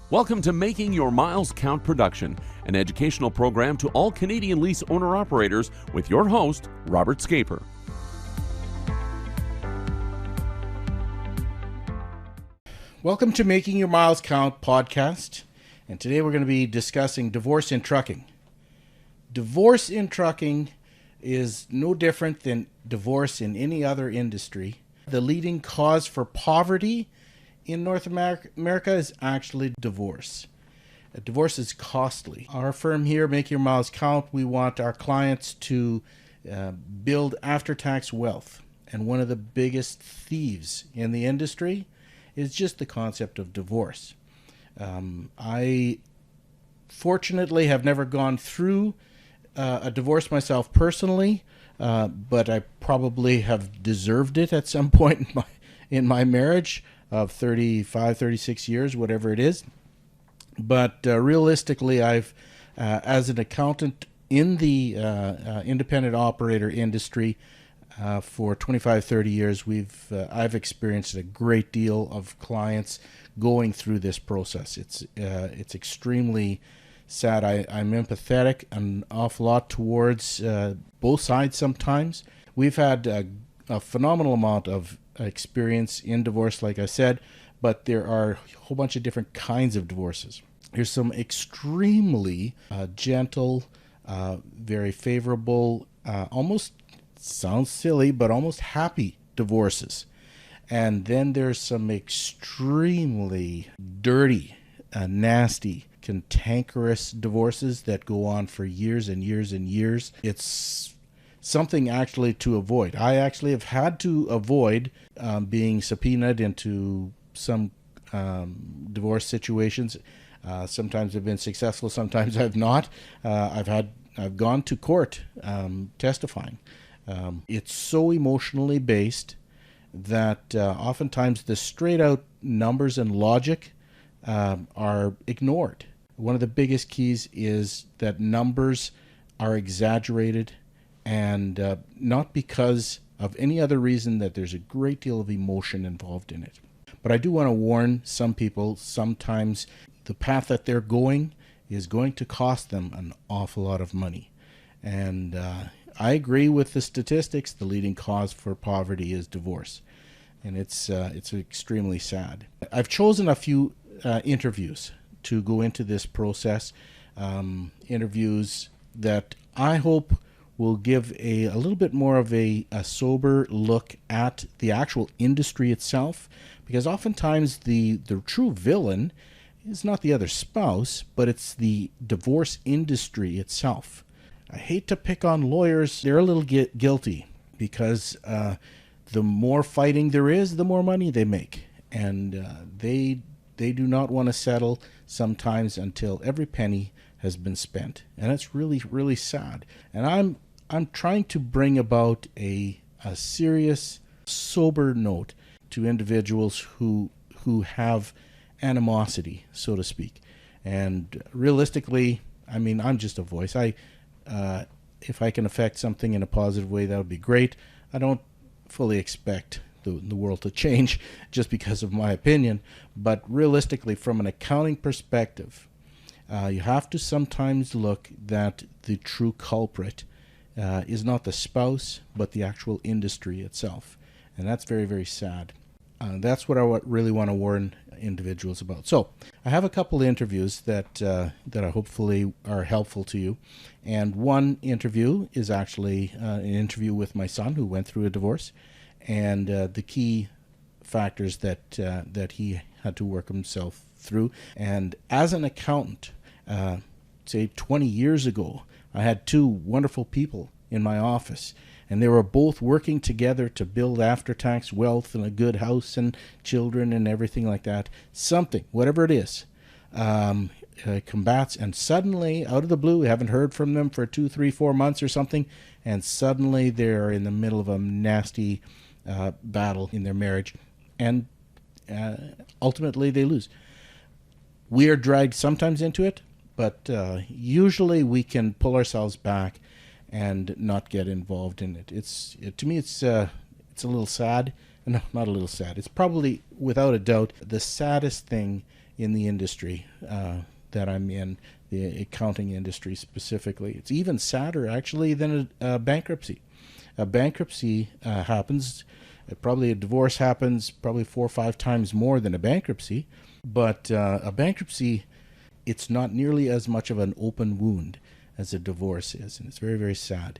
Welcome to Making Your Miles Count Production, an educational program to all Canadian lease owner-operators with your host, Robert Scheper. Welcome to Making Your Miles Count podcast, and today we're going to be discussing divorce in trucking. Divorce in trucking is no different than divorce in any other industry. The leading cause for poverty in North America is actually divorce. Divorce is costly. Our firm here, Make Your Miles Count, we want our clients to build after-tax wealth. And one of the biggest thieves in the industry is just the concept of divorce. I fortunately have never gone through a divorce myself personally, but I probably have deserved it at some point in my marriage of 35, 36 years, whatever it is. But realistically, I've, as an accountant in the independent operator industry for 25, 30 years, I've experienced a great deal of clients going through this process. It's extremely sad. I'm empathetic an awful lot towards both sides sometimes. We've had a phenomenal amount of experience in divorce, like I said, but there are a whole bunch of different kinds of divorces. There's some extremely gentle, very favorable, almost sounds silly, but almost happy divorces. And then there's some extremely dirty, nasty, cantankerous divorces that go on for years and years and years. It's something actually to avoid. I actually have had to avoid being subpoenaed into some divorce situations. Sometimes I've been successful, sometimes I've not. I've gone to court testifying. It's so emotionally based that oftentimes the straight out numbers and logic are ignored. One of the biggest keys is that numbers are exaggerated, and not because of any other reason, that there's a great deal of emotion involved in it. But I do want to warn some people, sometimes the path that they're going is going to cost them an awful lot of money. And I agree with the statistics. The leading cause for poverty is divorce. And it's extremely sad. I've chosen a few interviews to go into this process, interviews that I hope will give a little bit more of a sober look at the actual industry itself, because oftentimes the true villain is not the other spouse, but it's the divorce industry itself. I hate to pick on lawyers. They're a little guilty because the more fighting there is, the more money they make. And they do not want to settle sometimes until every penny has been spent. And it's really, really sad. And I'm trying to bring about a serious, sober note to individuals who have animosity, so to speak. And realistically, I mean, I'm just a voice. If I can affect something in a positive way, that would be great. I don't fully expect the world to change just because of my opinion. But realistically, from an accounting perspective, you have to sometimes look that the true culprit is not the spouse, but the actual industry itself. And that's very, very sad. That's what I really want to warn individuals about. So I have a couple of interviews that I hopefully are helpful to you. And one interview is actually an interview with my son who went through a divorce, and the key factors that he had to work himself through. And as an accountant, say 20 years ago, I had two wonderful people in my office, and they were both working together to build after-tax wealth and a good house and children and everything like that. Something, whatever it is, combats, and suddenly, out of the blue, we haven't heard from them for 2, 3, 4 months or something, and suddenly they're in the middle of a nasty battle in their marriage, and ultimately they lose. We are dragged sometimes into it, but usually we can pull ourselves back and not get involved in it. To me, it's a little sad. No, not a little sad. It's probably, without a doubt, the saddest thing in the industry that I'm in, the accounting industry specifically. It's even sadder, actually, than a bankruptcy. A bankruptcy happens, probably a divorce happens probably 4 or 5 times more than a bankruptcy, but a bankruptcy, it's not nearly as much of an open wound as a divorce is, and it's very, very sad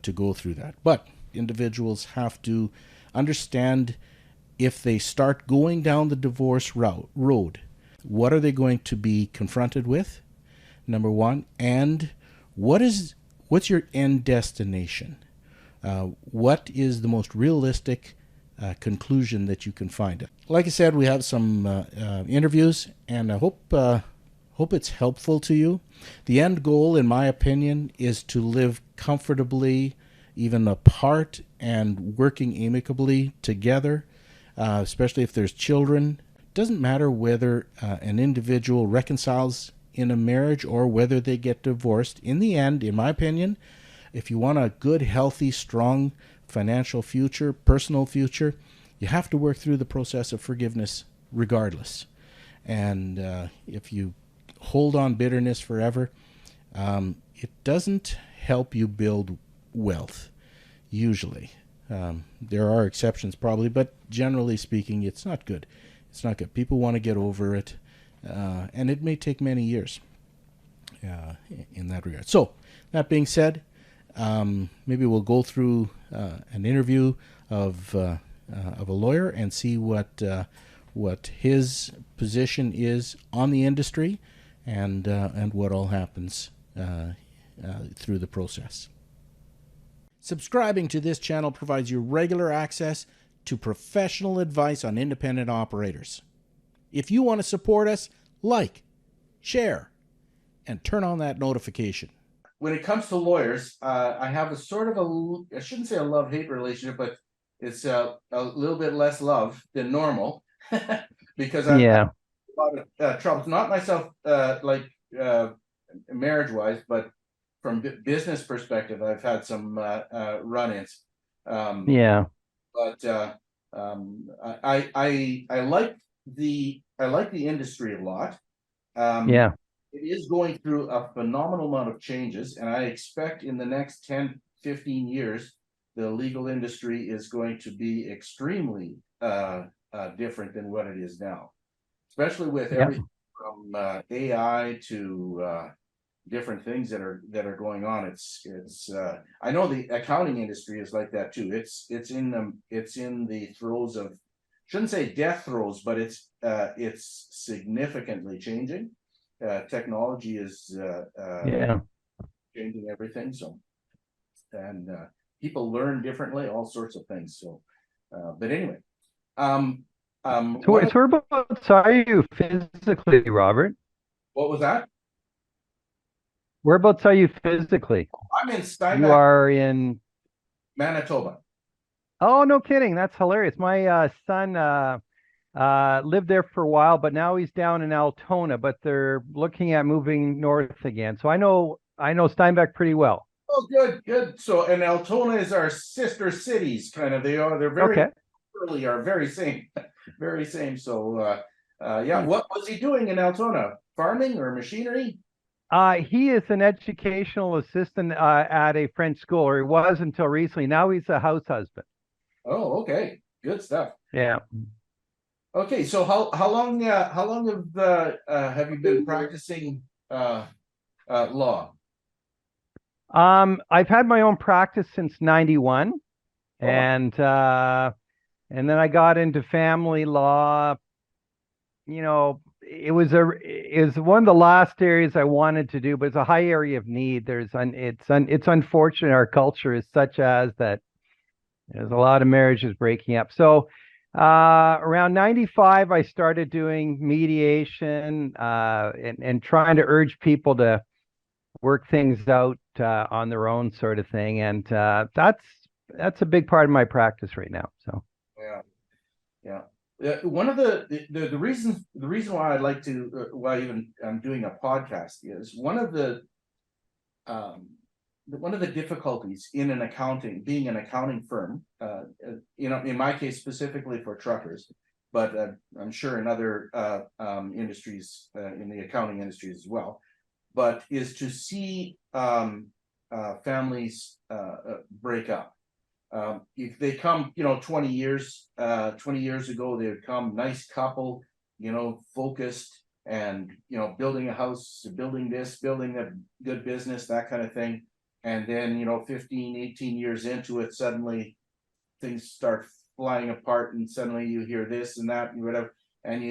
to go through that. But individuals have to understand, if they start going down the divorce road, what are they going to be confronted with, number one, and what's your end destination? What is the most realistic conclusion that you can find? Like I said, we have some interviews, and I hope it's helpful to you. The end goal, in my opinion, is to live comfortably, even apart, and working amicably together, especially if there's children. Doesn't matter whether an individual reconciles in a marriage or whether they get divorced. In the end, in my opinion, if you want a good, healthy, strong financial future, personal future, you have to work through the process of forgiveness regardless. And if you hold on bitterness forever, it doesn't help you build wealth, usually. There are exceptions probably, but generally speaking, it's not good. It's not good. People want to get over it, and it may take many years in that regard. So, that being said, maybe we'll go through an interview of a lawyer and see what his position is on the industry, and what all happens through the process. Subscribing to this channel provides you regular access to professional advice on independent operators. If you want to support us, like, share, and turn on that notification. When it comes to lawyers, I have a sort of I shouldn't say a love-hate relationship, but it's a little bit less love than normal because I've had a lot of troubles, not myself marriage-wise, but from business perspective, I've had some run-ins. But I like the industry a lot. It is going through a phenomenal amount of changes, and I expect in the next 10, 15 years, the legal industry is going to be extremely different than what it is now, especially with everything from AI to different things that are going on. It's I know the accounting industry is like that too. It's in the throes of, shouldn't say death throes, but it's significantly changing. Technology is changing everything. So, and people learn differently, all sorts of things. So, but anyway, So whereabouts are you physically, Robert? what was that? Whereabouts are you physically? I'm in You Steinbach, are in Manitoba. Oh, no kidding. That's hilarious. My son lived there for a while, but now he's down in Altona, but they're looking at moving north again. So I know Steinbach pretty well. Oh, good. So, and Altona is our sister cities, kind of. They're very early, are very same, very same. So, yeah. What was he doing in Altona? Farming or machinery? He is an educational assistant at a French school, or he was until recently. Now he's a house husband. Oh, okay. Good stuff. Yeah. Okay, so how long have you been practicing law? I've had my own practice since '91, Oh, and then I got into family law. It was one of the last areas I wanted to do, but it's a high area of need. It's unfortunate our culture is such as that there's a lot of marriages breaking up. So around 95, I started doing mediation and trying to urge people to work things out on their own, sort of thing. And that's a big part of my practice right now. So yeah. One of the reason why I'd like to why even I'm doing a podcast is one of the difficulties in being an accounting firm, in my case specifically for truckers, but I'm sure in other industries, in the accounting industries as well, but is to see families break up. If they come, 20 years ago, they would come, nice couple, focused, and building a house, building this, building a good business, that kind of thing. And then 15, 18 years into it, suddenly things start flying apart, and suddenly you hear this and that and whatever, and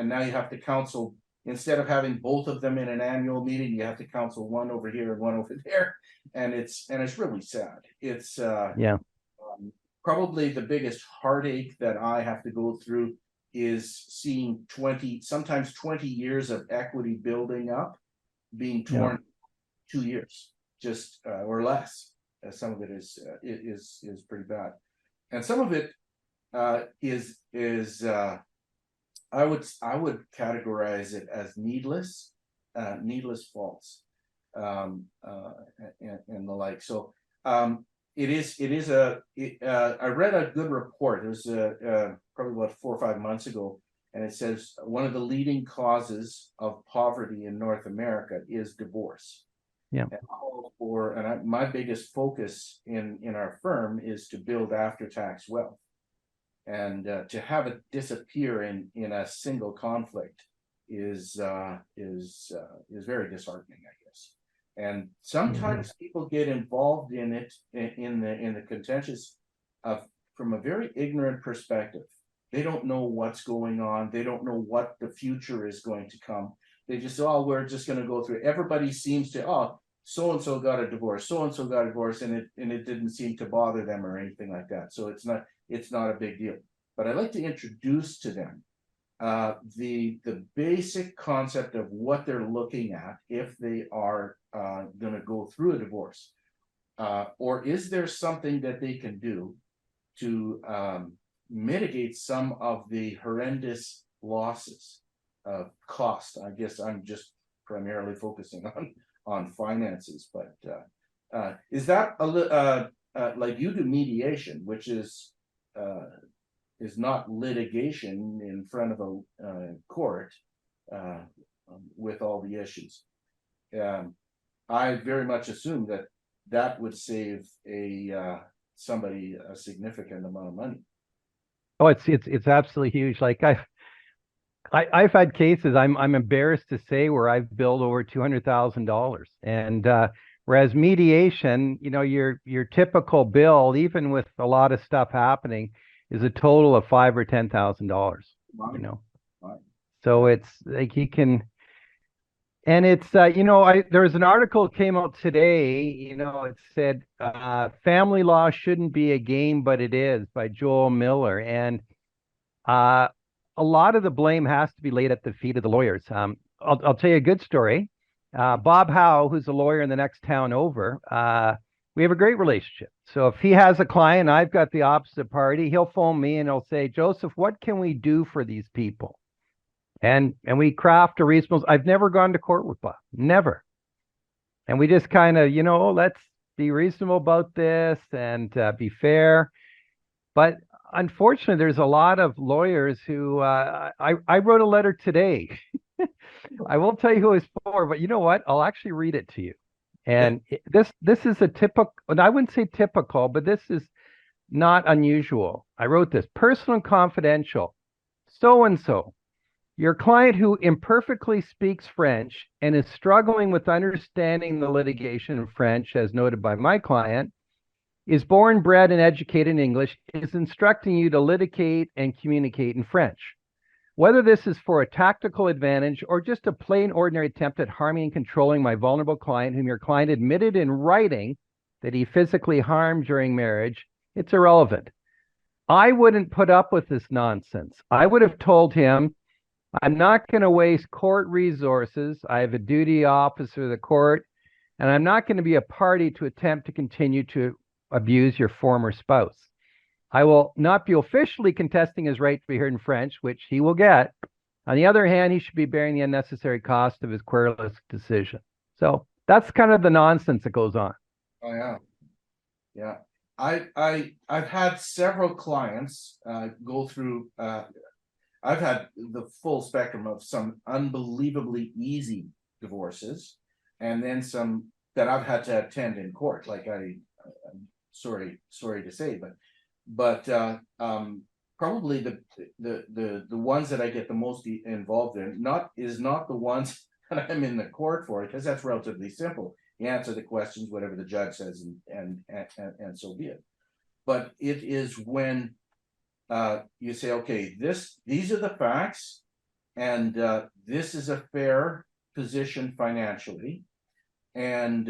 now you have to counsel. Instead of having both of them in an annual meeting, you have to counsel one over here and one over there, and it's really sad. It's probably the biggest heartache that I have to go through is seeing sometimes 20 years of equity building up being torn 2 years, just or less. Some of it is pretty bad, and some of it is I would categorize it as needless faults, and the like. So I read a good report. It was probably about 4 or 5 months ago, and it says one of the leading causes of poverty in North America is divorce. Yeah. My biggest focus in our firm is to build after-tax wealth, and to have it disappear in a single conflict is very disheartening, I guess. And sometimes people get involved in it in the contentious from a very ignorant perspective. They don't know what's going on. They don't know what the future is going to come. They just say, oh, we're just going to go through it. Everybody seems to, so and so got a divorce, so and so got a divorce, and it didn't seem to bother them or anything like that. So it's not a big deal. But I'd like to introduce to them the basic concept of what they're looking at if they are going to go through a divorce, or is there something that they can do to mitigate some of the horrendous losses, cost. I guess I'm just primarily focusing on finances, but is that like you do mediation, which is not litigation in front of a court with all the issues. I very much assume that would save somebody a significant amount of money. Oh, it's absolutely huge. Like I've had cases I'm embarrassed to say where I've billed over $200,000, and whereas mediation, your typical bill, even with a lot of stuff happening, is a total of $5,000 or $10,000. Wow. So it's like he can. And it's, there was an article that came out today, it said, Family Law Shouldn't Be a Game, But It Is, by Joel Miller. And a lot of the blame has to be laid at the feet of the lawyers. I'll tell you a good story. Bob Howe, who's a lawyer in the next town over, we have a great relationship. So if he has a client, I've got the opposite party, he'll phone me and he'll say, Joseph, what can we do for these people? And we craft a reasonable. I've never gone to court with Bob, never. And we just kind of, let's be reasonable about this and be fair. But unfortunately, there's a lot of lawyers who I wrote a letter today. I won't tell you who it's for, but you know what? I'll actually read it to you. And this is a typical, and I wouldn't say typical, but this is not unusual. I wrote this: personal and confidential. So-and-so. Your client who imperfectly speaks French and is struggling with understanding the litigation in French, as noted by my client, is born, bred, and educated in English, is instructing you to litigate and communicate in French. Whether this is for a tactical advantage or just a plain ordinary attempt at harming and controlling my vulnerable client, whom your client admitted in writing that he physically harmed during marriage, it's irrelevant. I wouldn't put up with this nonsense. I would have told him, I'm not going to waste court resources. I have a duty officer of the court, and I'm not going to be a party to attempt to continue to abuse your former spouse. I will not be officially contesting his right to be heard in French, which he will get. On the other hand, he should be bearing the unnecessary cost of his querulous decision. So that's kind of the nonsense that goes on. Oh, yeah. Yeah. I've had several clients go through. I've had the full spectrum of some unbelievably easy divorces, and then some that I've had to attend in court. Like I'm sorry to say, but probably the ones that I get the most involved in is not the ones that I'm in the court for, because that's relatively simple. You answer the questions, whatever the judge says, and so be it. But it is when you say, okay, these are the facts, and this is a fair position financially, and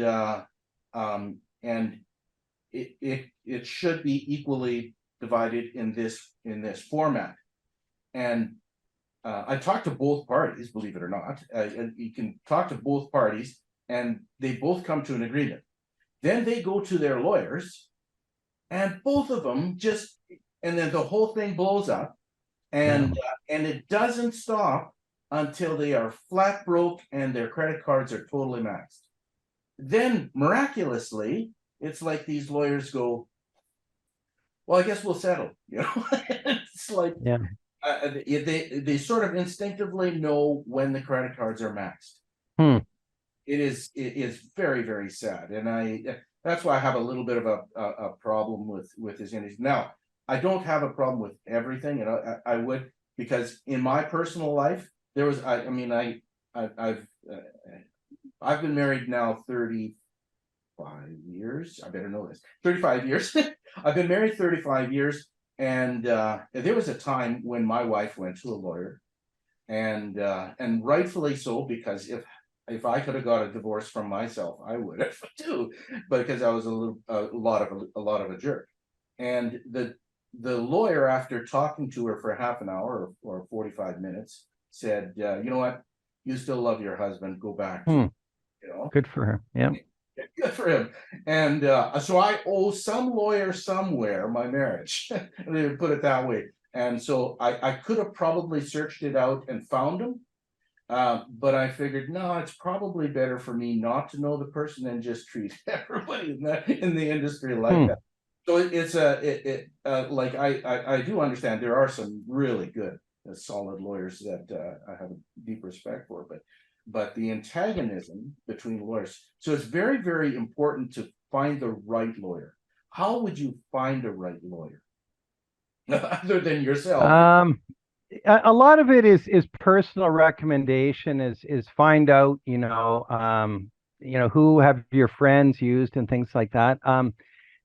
it should be equally divided in this format. And I talked to both parties, believe it or not. And you can talk to both parties, and they both come to an agreement. Then they go to their lawyers, and both of them and then the whole thing blows up, and it doesn't stop until they are flat broke and their credit cards are totally maxed. Then miraculously, it's like these lawyers go, well, I guess we'll settle. It's like they sort of instinctively know when the credit cards are maxed. It is very, very sad, and that's why I have a little bit of a problem with his indies. Now, I don't have a problem with everything, and I would, because in my personal life there was I've been married now 35 years. I better know this. 35 years. I've been married 35 years, and there was a time when my wife went to a lawyer, and rightfully so, because if I could have got a divorce from myself, I would have too, because I was a lot of a jerk. And the lawyer, after talking to her for half an hour or 45 minutes, said, you know what, you still love your husband, go back to him. Good for her. Yeah. Good for him. And so I owe some lawyer somewhere my marriage. They would put it that way. And so I could have probably searched it out and found him. But I figured, no, it's probably better for me not to know the person and just treat everybody in the industry like that. So it's like I do understand there are some really good, solid lawyers that I have a deep respect for, but the antagonism between lawyers. So it's very, very important to find the right lawyer. How would you find a right lawyer other than yourself? A lot of it is personal recommendation, is find out, who have your friends used and things like that.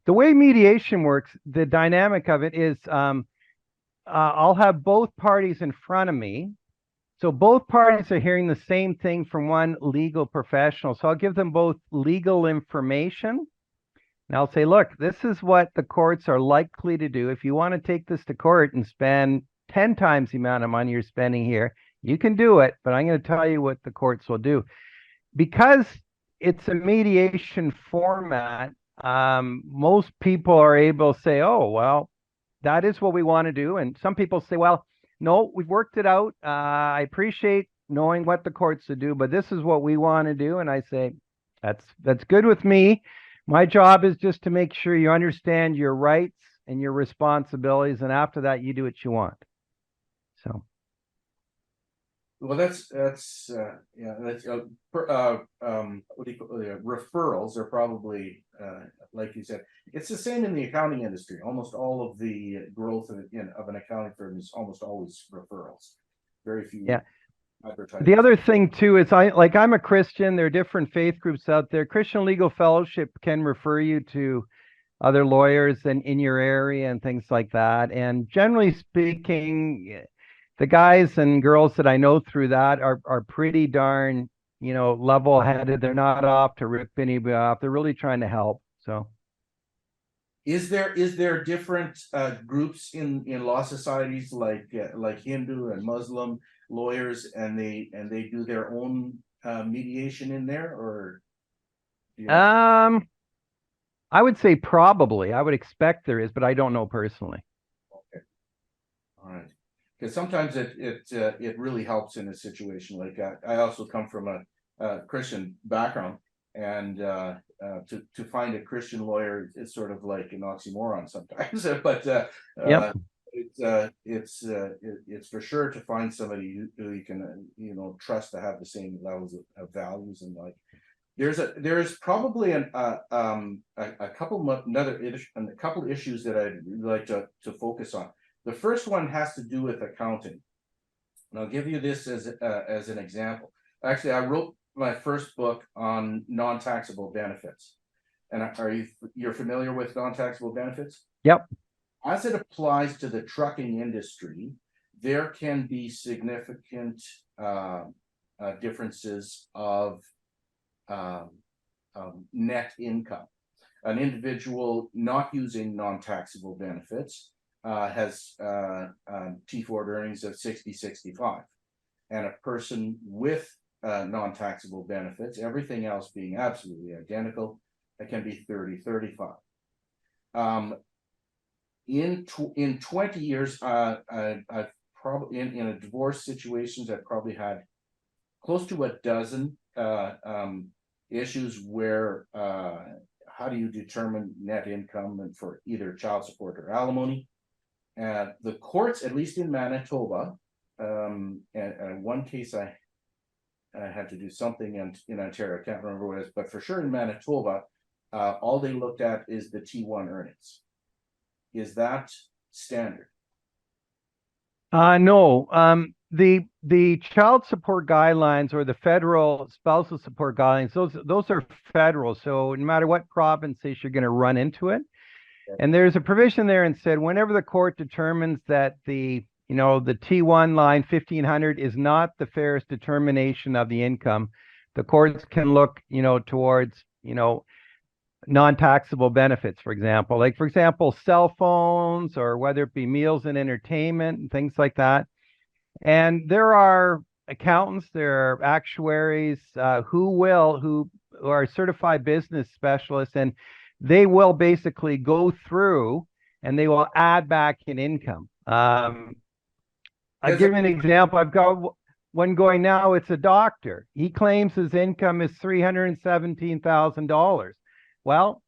The way mediation works, the dynamic of it is I'll have both parties in front of me. So both parties are hearing the same thing from one legal professional. So I'll give them both legal information. And I'll say, look, this is what the courts are likely to do. If you want to take this to court and spend 10 times the amount of money you're spending here, you can do it, but I'm going to tell you what the courts will do. Because it's a mediation format, most people are able to say, oh, well, that is what we want to do. And some people say, well, no, we've worked it out. I appreciate knowing what the courts will do, but this is what we want to do. And I say, that's good with me. My job is just to make sure you understand your rights and your responsibilities, and after that, you do what you want. So. Well, that's what do you call it? Referrals are probably like you said. It's the same in the accounting industry. Almost all of the growth of an accounting firm is almost always referrals. Very few. Yeah. The other thing too is I'm a Christian. There are different faith groups out there. Christian Legal Fellowship can refer you to other lawyers in your area and things like that. And generally speaking, the guys and girls that I know through that are pretty darn, level-headed. They're not off to rip anybody off. They're really trying to help. So, is there different groups in law societies like Hindu and Muslim lawyers, and they do their own mediation in there, or? I would say probably. I would expect there is, but I don't know personally. Okay. All right. Because sometimes it really helps in a situation like that. I also come from a Christian background, and to find a Christian lawyer is sort of like an oxymoron sometimes. But Yep. it's for sure to find somebody who you can trust to have the same levels of values and like. There's probably a couple issues that I'd like to focus on. The first one has to do with accounting, and I'll give you this as an example. Actually, I wrote my first book on non-taxable benefits, and you're familiar with non-taxable benefits? Yep. As it applies to the trucking industry, there can be significant differences of net income. An individual not using non-taxable benefits has T4 earnings of 60-65, and a person with non-taxable benefits, everything else being absolutely identical, it can be 30-35. In 20 years, I've probably in a divorce situations, I've probably had close to a dozen issues where how do you determine net income and for either child support or alimony. The courts, at least in Manitoba, and one case I had to do something in Ontario, I can't remember what it is, but for sure in Manitoba, all they looked at is the T1 earnings. Is that standard? No. The child support guidelines or the federal spousal support guidelines, those are federal. So no matter what provinces, you're going to run into it. Okay. And there's a provision there and said whenever the court determines that the T1 line 1500 is not the fairest determination of the income, the courts can look towards non-taxable benefits, for example, cell phones, or whether it be meals and entertainment and things like that. And there are accountants, there are actuaries who are certified business specialists, and they will basically go through and they will add back in income. I'll give you an example. I've got one going now. It's a doctor. He claims his income is $317,000. Well,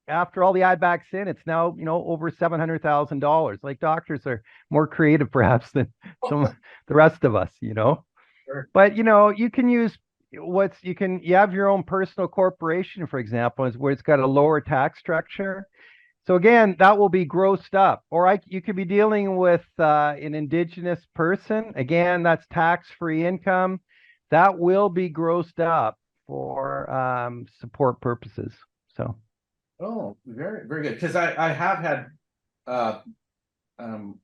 after all the add backs in, it's now over $700,000. Like, doctors are more creative perhaps than the rest of us, Sure. But you can use you have your own personal corporation, for example, where it's got a lower tax structure. So again, that will be grossed up. Or you could be dealing with an Indigenous person. Again, that's tax-free income. That will be grossed up for support purposes. So. Oh, very, very good. Because I have had,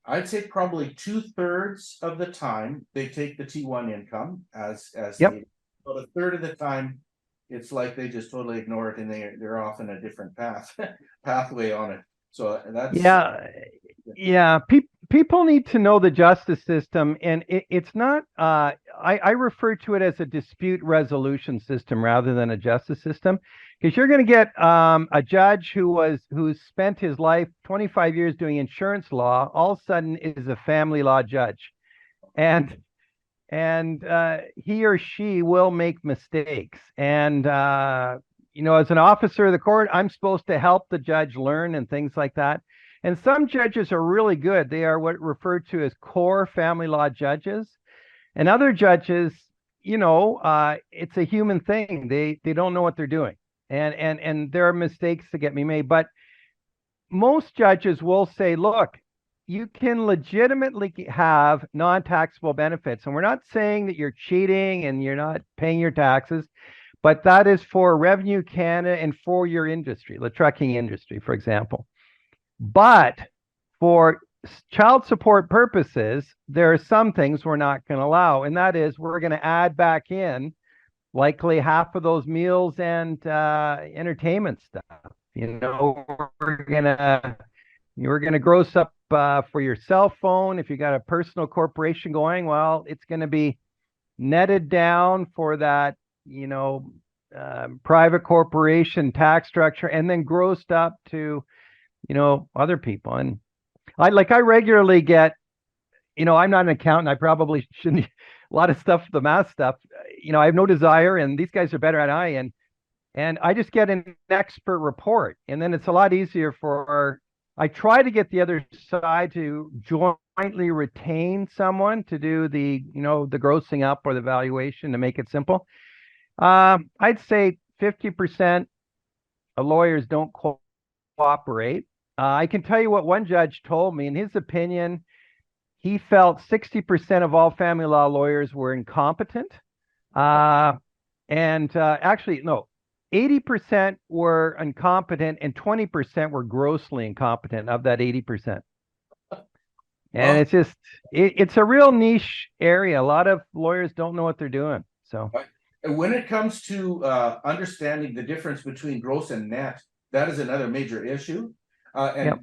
I'd say probably 2/3 of the time they take the T1 income as Yep. But a third of the time, it's like they just totally ignore it and they're off in a different pathway on it. So that's yeah. People need to know the justice system, and it's not. I refer to it as a dispute resolution system rather than a justice system, because you're going to get a judge who's spent his life 25 years doing insurance law, all of a sudden is a family law judge, and he or she will make mistakes. And as an officer of the court, I'm supposed to help the judge learn and things like that. And some judges are really good. They are what referred to as core family law judges. And other judges, it's a human thing. They don't know what they're doing. And there are mistakes that get me made. But most judges will say, look, you can legitimately have non-taxable benefits. And we're not saying that you're cheating and you're not paying your taxes, but that is for Revenue Canada and for your industry, the trucking industry, for example. But for child support purposes, there are some things we're not going to allow. And that is, we're going to add back in likely half of those meals and entertainment stuff. We're going to gross up for your cell phone. If you got a personal corporation going, well, it's going to be netted down for that, private corporation tax structure, and then grossed up to, other people. And I regularly get, I'm not an accountant. I probably shouldn't, a lot of stuff, the math stuff, I have no desire, and these guys are better than I. And and I just get an expert report, and then it's a lot easier for. I try to get the other side to jointly retain someone to do the the grossing up or the valuation to make it simple. I'd say 50% of lawyers don't cooperate. I can tell you what one judge told me. In his opinion, he felt 60% of all family law lawyers were incompetent. Actually, no, 80% were incompetent and 20% were grossly incompetent of that 80%. And Well, it's just, it's a real niche area. A lot of lawyers don't know what they're doing. So, when it comes to understanding the difference between gross and net, that is another major issue. And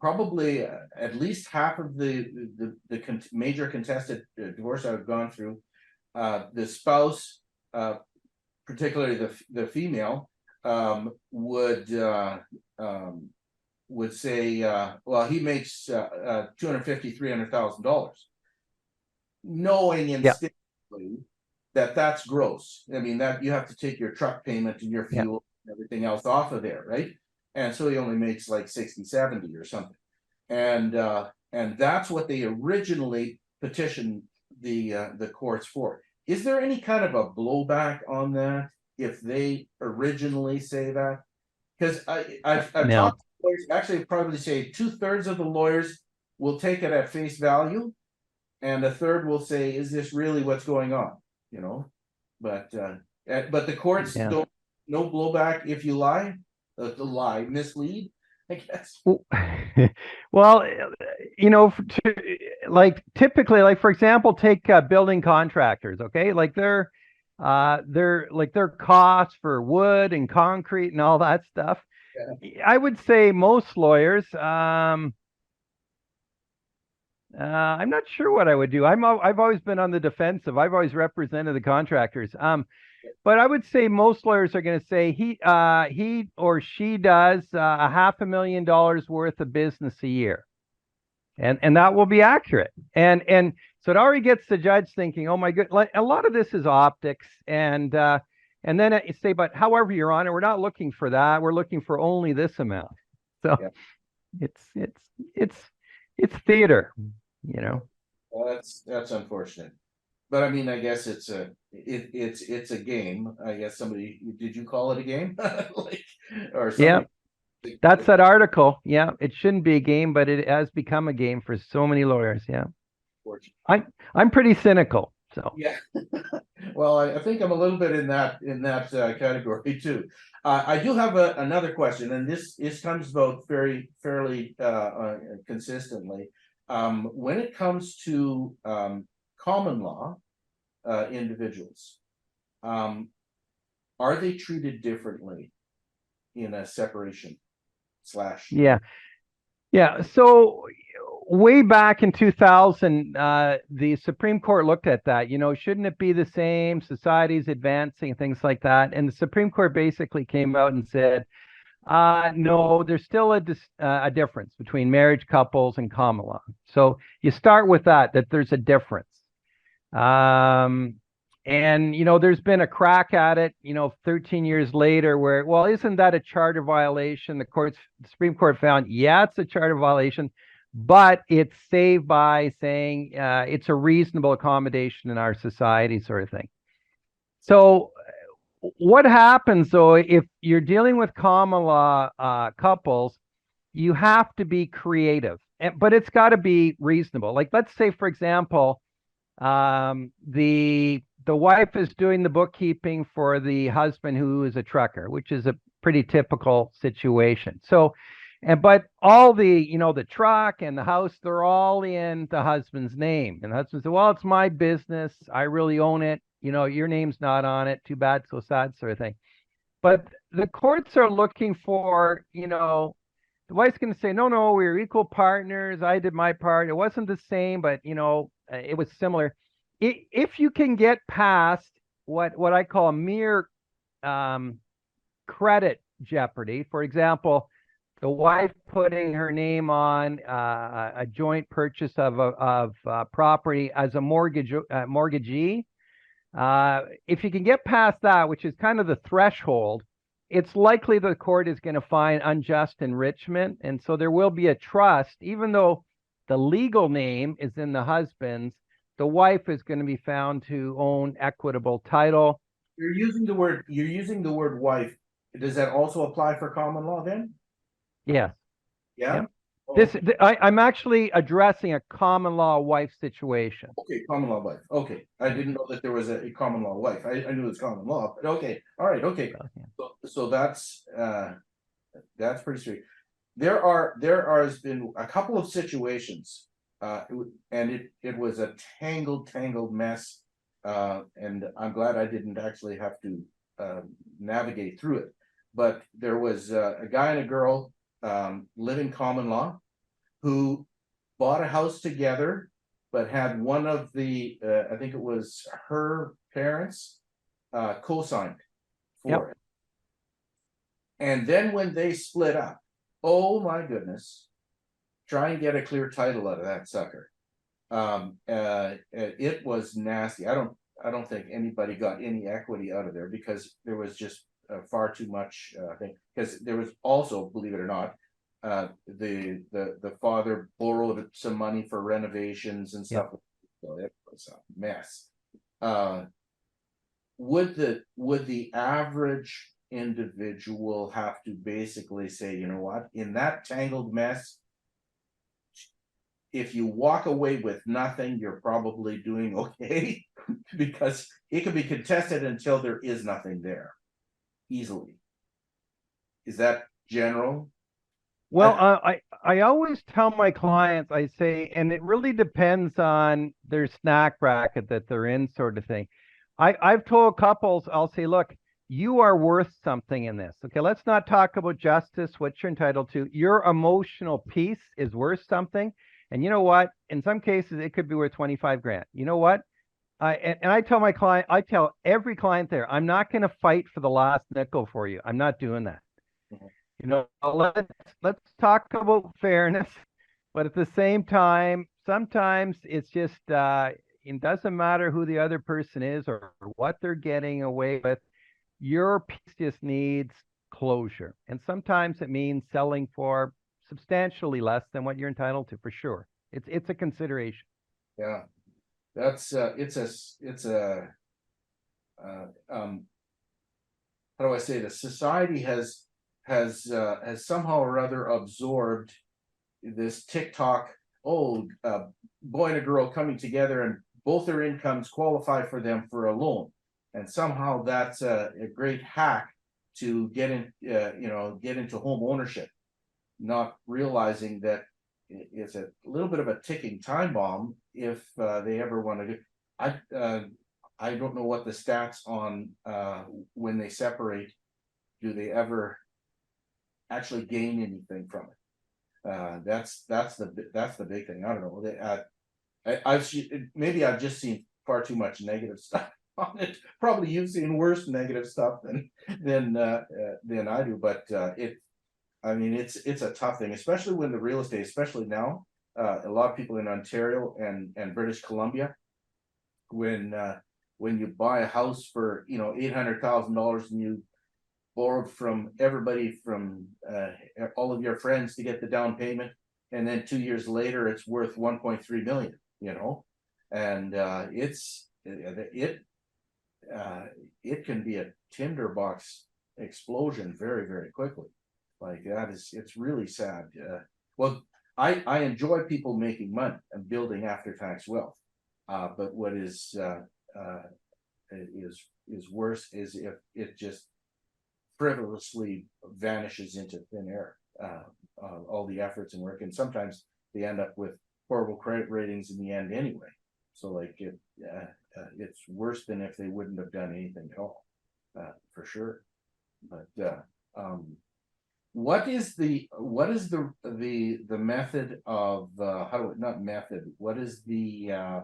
probably at least half of the major contested divorce I've gone through, the spouse, particularly the female, would say, well, he makes $250,000, $300,000, knowing instinctively that that's gross. I mean, that you have to take your truck payment and your fuel and everything else off of there, right? And so he only makes like 60, 70 or something. And that's what they originally petitioned the courts for. Is there any kind of a blowback on that if they originally say that? Because I've talked to lawyers, actually probably say 2/3 of the lawyers will take it at face value, and a third will say, is this really what's going on? But the courts don't, no blowback if you lie, mislead, I guess. Well, typically, like for example, take building contractors. Okay, like their costs for wood and concrete and all that stuff. I would say most lawyers. I'm not sure what I would do. I've always been on the defensive. I've always represented the contractors. But I would say most lawyers are going to say he or she does $500,000 worth of business a year, and that will be accurate. And so it already gets the judge thinking, oh my good, a lot of this is optics, and then you say, but however, Your Honor, we're not looking for that. We're looking for only this amount. So it's theater. That's unfortunate, but I mean, I guess it's a game. I guess did you call it a game? Or something? That's that article. Yeah, it shouldn't be a game, but it has become a game for so many lawyers. Yeah, I'm pretty cynical. So well, I think I'm a little bit in that category too. I do have another question, and this comes about fairly consistently. When it comes to common law individuals, are they treated differently in a separation / So way back in 2000, the Supreme Court looked at that. Shouldn't it be the same? Society's advancing, things like that. And the Supreme Court basically came out and said, no, there's still a difference between marriage couples and common law. So you start with that there's a difference. And there's been a crack at it, 13 years later, where, well, isn't that a charter violation? The Supreme Court found, it's a charter violation, but it's saved by saying it's a reasonable accommodation in our society, sort of thing. So what happens, though, if you're dealing with common law couples, you have to be creative, but it's got to be reasonable. Like, let's say, for example, the wife is doing the bookkeeping for the husband who is a trucker, which is a pretty typical situation. So, but all the, the truck and the house, they're all in the husband's name. And the husband said, well, it's my business. I really own it. Your name's not on it. Too bad, so sad, sort of thing. But the courts are looking for, the wife's going to say, no, we were equal partners. I did my part. It wasn't the same, but, it was similar. If you can get past what I call mere credit jeopardy, for example, the wife putting her name on a joint purchase of property as a mortgagee, If you can get past that, which is kind of the threshold, it's likely the court is going to find unjust enrichment. And so there will be a trust, even though the legal name is in the husband's, the wife is going to be found to own equitable title. You're using the word wife. Does that also apply for common law then? Yes. Yeah. Yep. Oh, I'm actually addressing a common law wife situation. okay, common law wife. Okay, I didn't know that there was a common law wife. I knew it was common law, but okay, all right, okay. So that's pretty straight. There has been a couple of situations, and it was a tangled mess, and I'm glad I didn't actually have to navigate through it. But there was a guy and a girl living common law who bought a house together, but had one of the I think it was her parents co-signed for it. And then when they split up, oh my goodness, try and get a clear title out of that sucker. It was nasty. I don't think anybody got any equity out of there because there was just far too much thing. Because there was also, believe it or not, the father borrowed some money for renovations and stuff. So it was a mess. Would the average individual have to basically say, you know what, in that tangled mess, if you walk away with nothing, you're probably doing okay? Because it can be contested until there is nothing there easily. Is that general? Well, I always tell my clients, I say, and it really depends on their snack bracket that they're in, sort of thing. I've told couples, I'll say, look, you are worth something in this. Okay, let's not talk about justice, what you're entitled to. Your emotional peace is worth something. And you know what? In some cases, it could be worth 25 grand. You know what? And I tell my client, I tell every client there, I'm not going to fight for the last nickel for you. I'm not doing that. You know, let's talk about fairness, but at the same time, sometimes it's just it doesn't matter who the other person is or what they're getting away with. Your piece just needs closure, and sometimes it means selling for substantially less than what you're entitled to, for sure. It's a consideration. Yeah, that's it's a how do I say this? Society has somehow or other absorbed this TikTok. Oh, boy and a girl coming together, and both their incomes qualify for them for a loan, and somehow that's a great hack to get in, get into home ownership, not realizing that it's a little bit of a ticking time bomb if they ever want to do. I don't know what the stats on when they separate. Do they ever actually gain anything from it? That's the big thing. I don't know. Maybe I've just seen far too much negative stuff on it. Probably you've seen worse negative stuff than I do. But it's a tough thing, especially when the real estate, especially now, a lot of people in Ontario and British Columbia, when you buy a house for $800,000 and you borrowed from everybody, from all of your friends to get the down payment, and then 2 years later it's worth 1.3 million, and it can be a tinderbox explosion very, very quickly. Like it's really sad. Well, I enjoy people making money and building after tax wealth, but what is worse is if it just frivolously vanishes into thin air. All the efforts and work, and sometimes they end up with horrible credit ratings in the end anyway. So like it's worse than if they wouldn't have done anything at all, for sure. But what is the method of what is the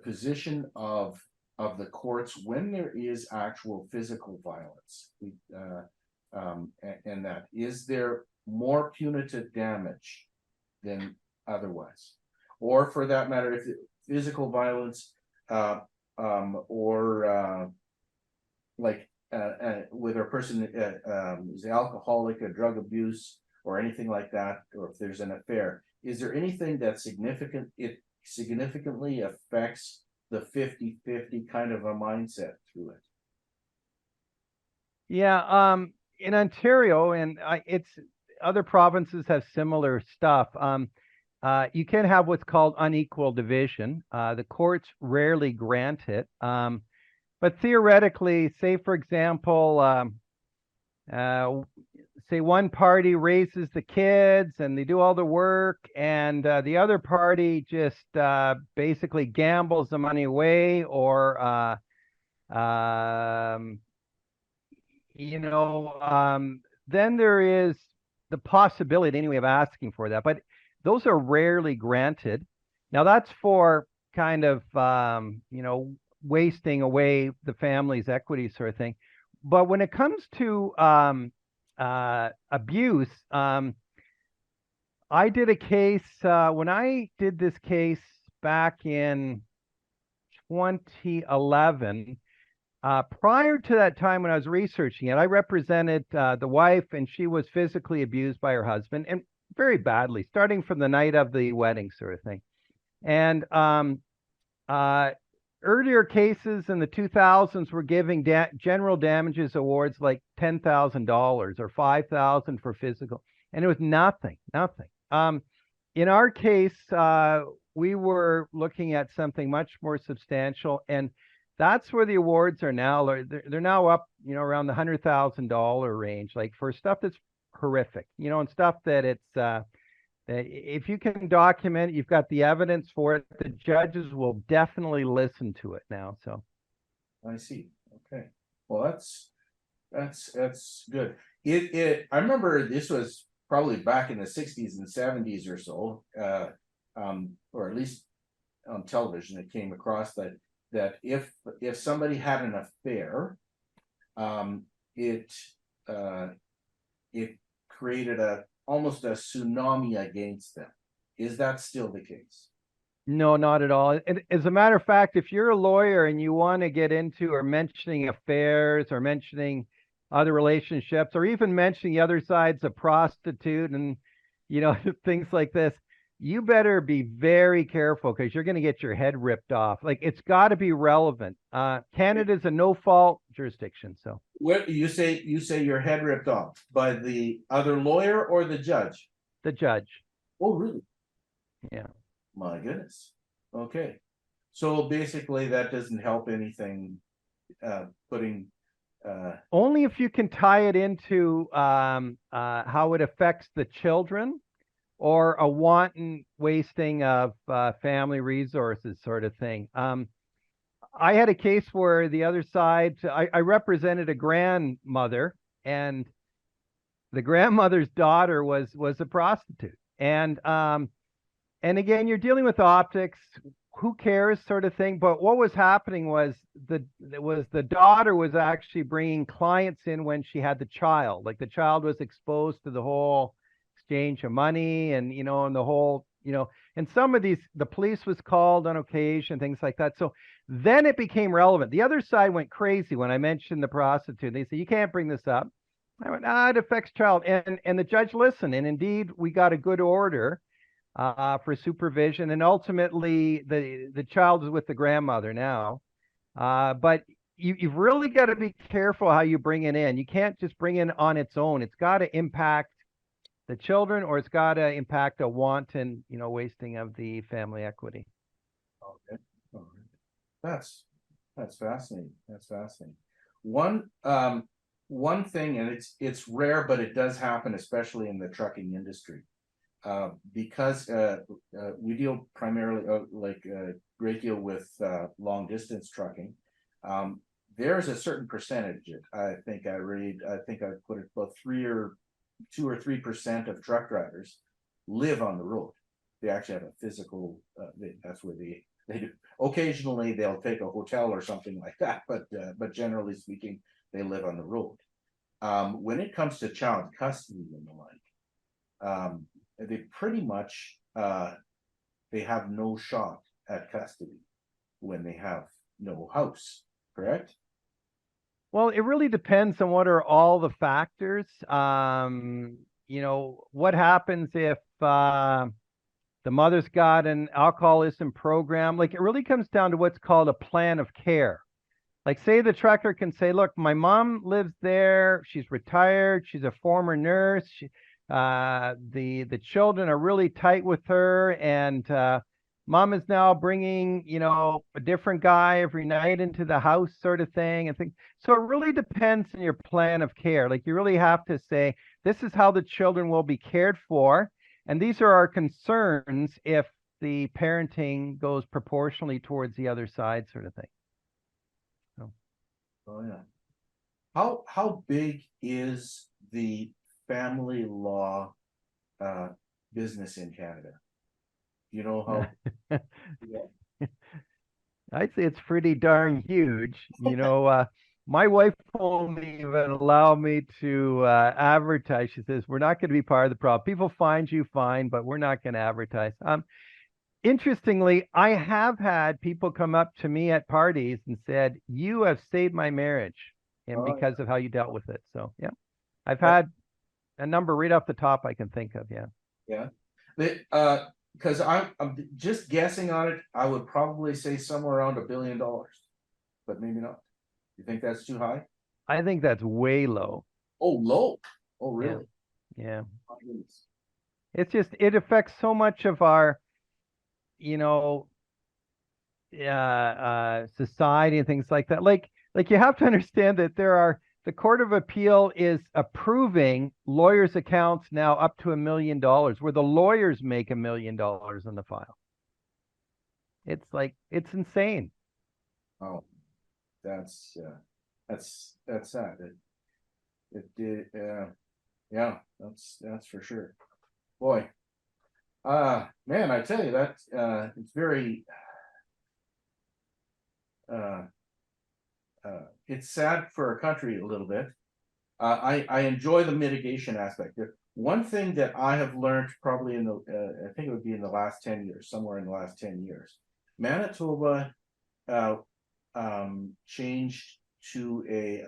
position of the courts when there is actual physical violence, and that is there more punitive damage than otherwise, or for that matter, if physical violence or like with a person is alcoholic, a drug abuse, or anything like that, or if there's an affair, is there anything that significantly affects the 50-50 kind of a mindset through it? Yeah, in Ontario, and it's other provinces have similar stuff. You can have what's called unequal division. The courts rarely grant it, but theoretically, say for example, say one party raises the kids and they do all the work, and the other party just basically gambles the money away, or you know, then there is the possibility anyway of asking for that, but those are rarely granted. Now that's for kind of wasting away the family's equity sort of thing. But when it comes to abuse, I did a case when I did this case back in 2011. Prior to that time, when I was researching it, I represented the wife, and she was physically abused by her husband, and very badly, starting from the night of the wedding sort of thing. And earlier cases in the 2000s were giving general damages awards like $10,000 or $5,000 for physical, and it was nothing. In our case, we were looking at something much more substantial, and that's where the awards are now. They're now up, around the $100,000 range, like for stuff that's horrific, and stuff that it's if you can document it, you've got the evidence for it, the judges will definitely listen to it now. So I see. Okay. Well, that's good. I remember this was probably back in the 60s and 70s or so, or at least on television, it came across that if somebody had an affair, it created almost a tsunami against them. Is that still the case? no, not at all. And as a matter of fact, if you're a lawyer and you want to get into or mentioning affairs or mentioning other relationships or even mentioning the other side's a prostitute and things like this, you better be very careful, because you're going to get your head ripped off. Like, it's got to be relevant. Canada's a no-fault jurisdiction. So what you say your head ripped off by the other lawyer or the judge? The judge. Oh, really? Yeah. My goodness. Okay. So basically that doesn't help anything, putting only if you can tie it into how it affects the children, or a wanton wasting of family resources sort of thing. I had a case where the other side, I represented a grandmother, and the grandmother's daughter was a prostitute. And again, you're dealing with optics, who cares sort of thing. But what was happening was the daughter was actually bringing clients in when she had the child. Like, the child was exposed to the whole exchange of money, and and the whole, and some of these, the police was called on occasion, things like that. So then it became relevant. The other side went crazy when I mentioned the prostitute. They said, you can't bring this up. I went, it affects child. And the judge listened, and indeed we got a good order for supervision, and ultimately the child is with the grandmother now. But you've really got to be careful how you bring it in. You can't just bring it on its own. It's got to impact the children, or it's got to impact a wanton, wasting of the family equity. Okay. All right. That's fascinating. That's fascinating. One thing, and it's rare, but it does happen, especially in the trucking industry, because we deal primarily great deal with long distance trucking. There's a certain percentage. I think I put it about 2 or 3% of truck drivers live on the road. They actually have a physical. That's where they do. Occasionally, they'll take a hotel or something like that, but generally speaking, they live on the road. When it comes to child custody and the like, they pretty much they have no shot at custody when they have no house, correct? Well, it really depends on what are all the factors. What happens if the mother's got an alcoholism program? Like, it really comes down to what's called a plan of care. Like, say the trucker can say, look, my mom lives there. She's retired. She's a former nurse. The children are really tight with her, and mom is now bringing, a different guy every night into the house, sort of thing. And think so. It really depends on your plan of care. Like, you really have to say, this is how the children will be cared for, and these are our concerns if the parenting goes proportionally towards the other side, sort of thing. Oh yeah. How big is the family law business in Canada? You know how? Yeah. I'd say it's pretty darn huge. My wife won't even allow me to advertise. She says, we're not going to be part of the problem. People find you, fine, but we're not going to advertise. Interestingly, I have had people come up to me at parties and said, you have saved my marriage, and because of how you dealt with it. So, yeah, I've had a number right off the top I can think of. Yeah. Yeah. Because I'm just guessing on it, I would probably say somewhere around $1 billion, but maybe not. You think that's too high? I think that's way low. Oh, low. Oh, really? Yeah. It's just, it affects so much of our, society and things like that. Like you have to understand that the Court of Appeal is approving lawyers' accounts now up to $1 million, where the lawyers make $1 million on the file. It's insane. Oh, that's sad. It did, yeah, that's for sure. Boy, man, I tell you that it's very it's sad for our country a little bit. I enjoy the mitigation aspect. One thing that I have learned probably in the I think it would be in the last 10 years, somewhere in the last 10 years, Manitoba changed to a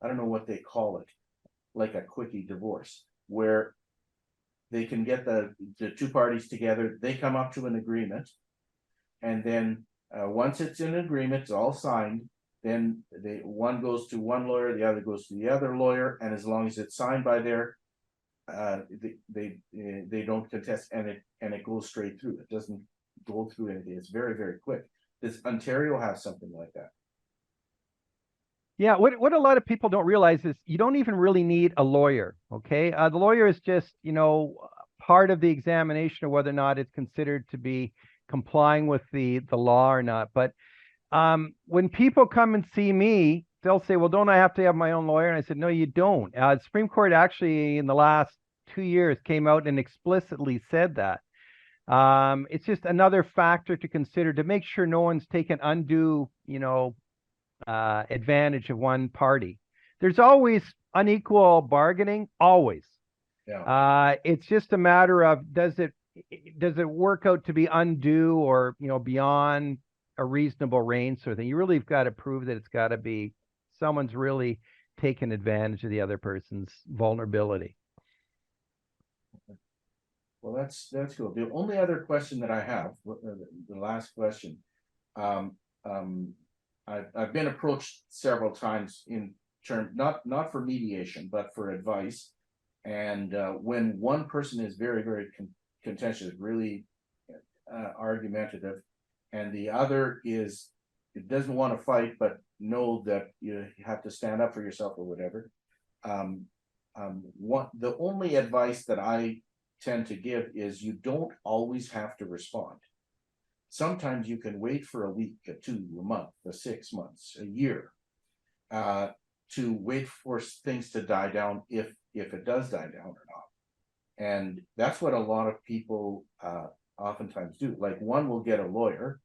I don't know what they call it, like a quickie divorce, where they can get the two parties together, they come up to an agreement, and then once it's in agreement, it's all signed, then one goes to one lawyer, the other goes to the other lawyer, and as long as it's signed by their they don't contest, and it goes straight through. It doesn't go through anything. It's very, very quick. Does Ontario have something like that? Yeah, what a lot of people don't realize is you don't even really need a lawyer. Okay, the lawyer is just part of the examination of whether or not it's considered to be complying with the law or not. But when people come and see me, they'll say, well, don't I have to have my own lawyer? And I said, no, you don't. The Supreme Court actually in the last 2 years came out and explicitly said that. It's just another factor to consider to make sure no one's taken undue, advantage of one party. There's always unequal bargaining, always. Yeah. It's just a matter of does it work out to be undue or beyond a reasonable range sort of thing. You really have got to prove that it's got to be someone's really taken advantage of the other person's vulnerability. Well, that's cool. The only other question that I have, the last question, I've been approached several times in term not for mediation but for advice, and when one person is very, very contentious, really argumentative, and the other is it doesn't want to fight but know that you have to stand up for yourself or whatever. The only advice that I tend to give is you don't always have to respond. Sometimes you can wait for a week, a 2, a month, 6 months, a year, to wait for things to die down if it does die down or not. And that's what a lot of people oftentimes do. Like, one will get a lawyer,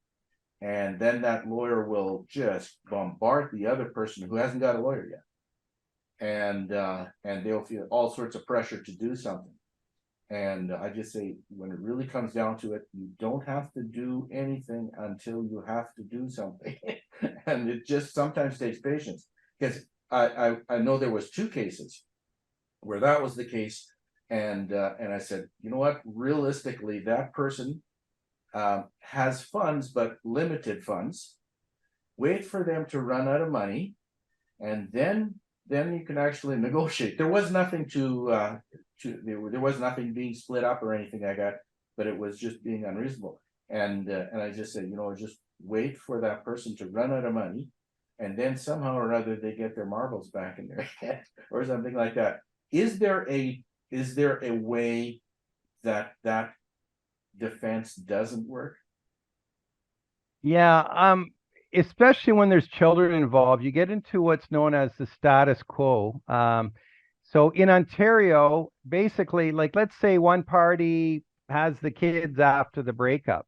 and then that lawyer will just bombard the other person who hasn't got a lawyer yet, and they'll feel all sorts of pressure to do something. And I just say, when it really comes down to it, you don't have to do anything until you have to do something. And it just sometimes takes patience, because I know there was 2 cases where that was the case. And I said, you know what, realistically, that person has funds, but limited funds. Wait for them to run out of money, and then you can actually negotiate. There was nothing there was nothing being split up or anything like that, but it was just being unreasonable. And I just said, just wait for that person to run out of money, and then somehow or other they get their marbles back in their head or something like that. Is there a way that defense doesn't work? Yeah, especially when there's children involved, you get into what's known as the status quo. So in Ontario, basically, like let's say one party has the kids after the breakup.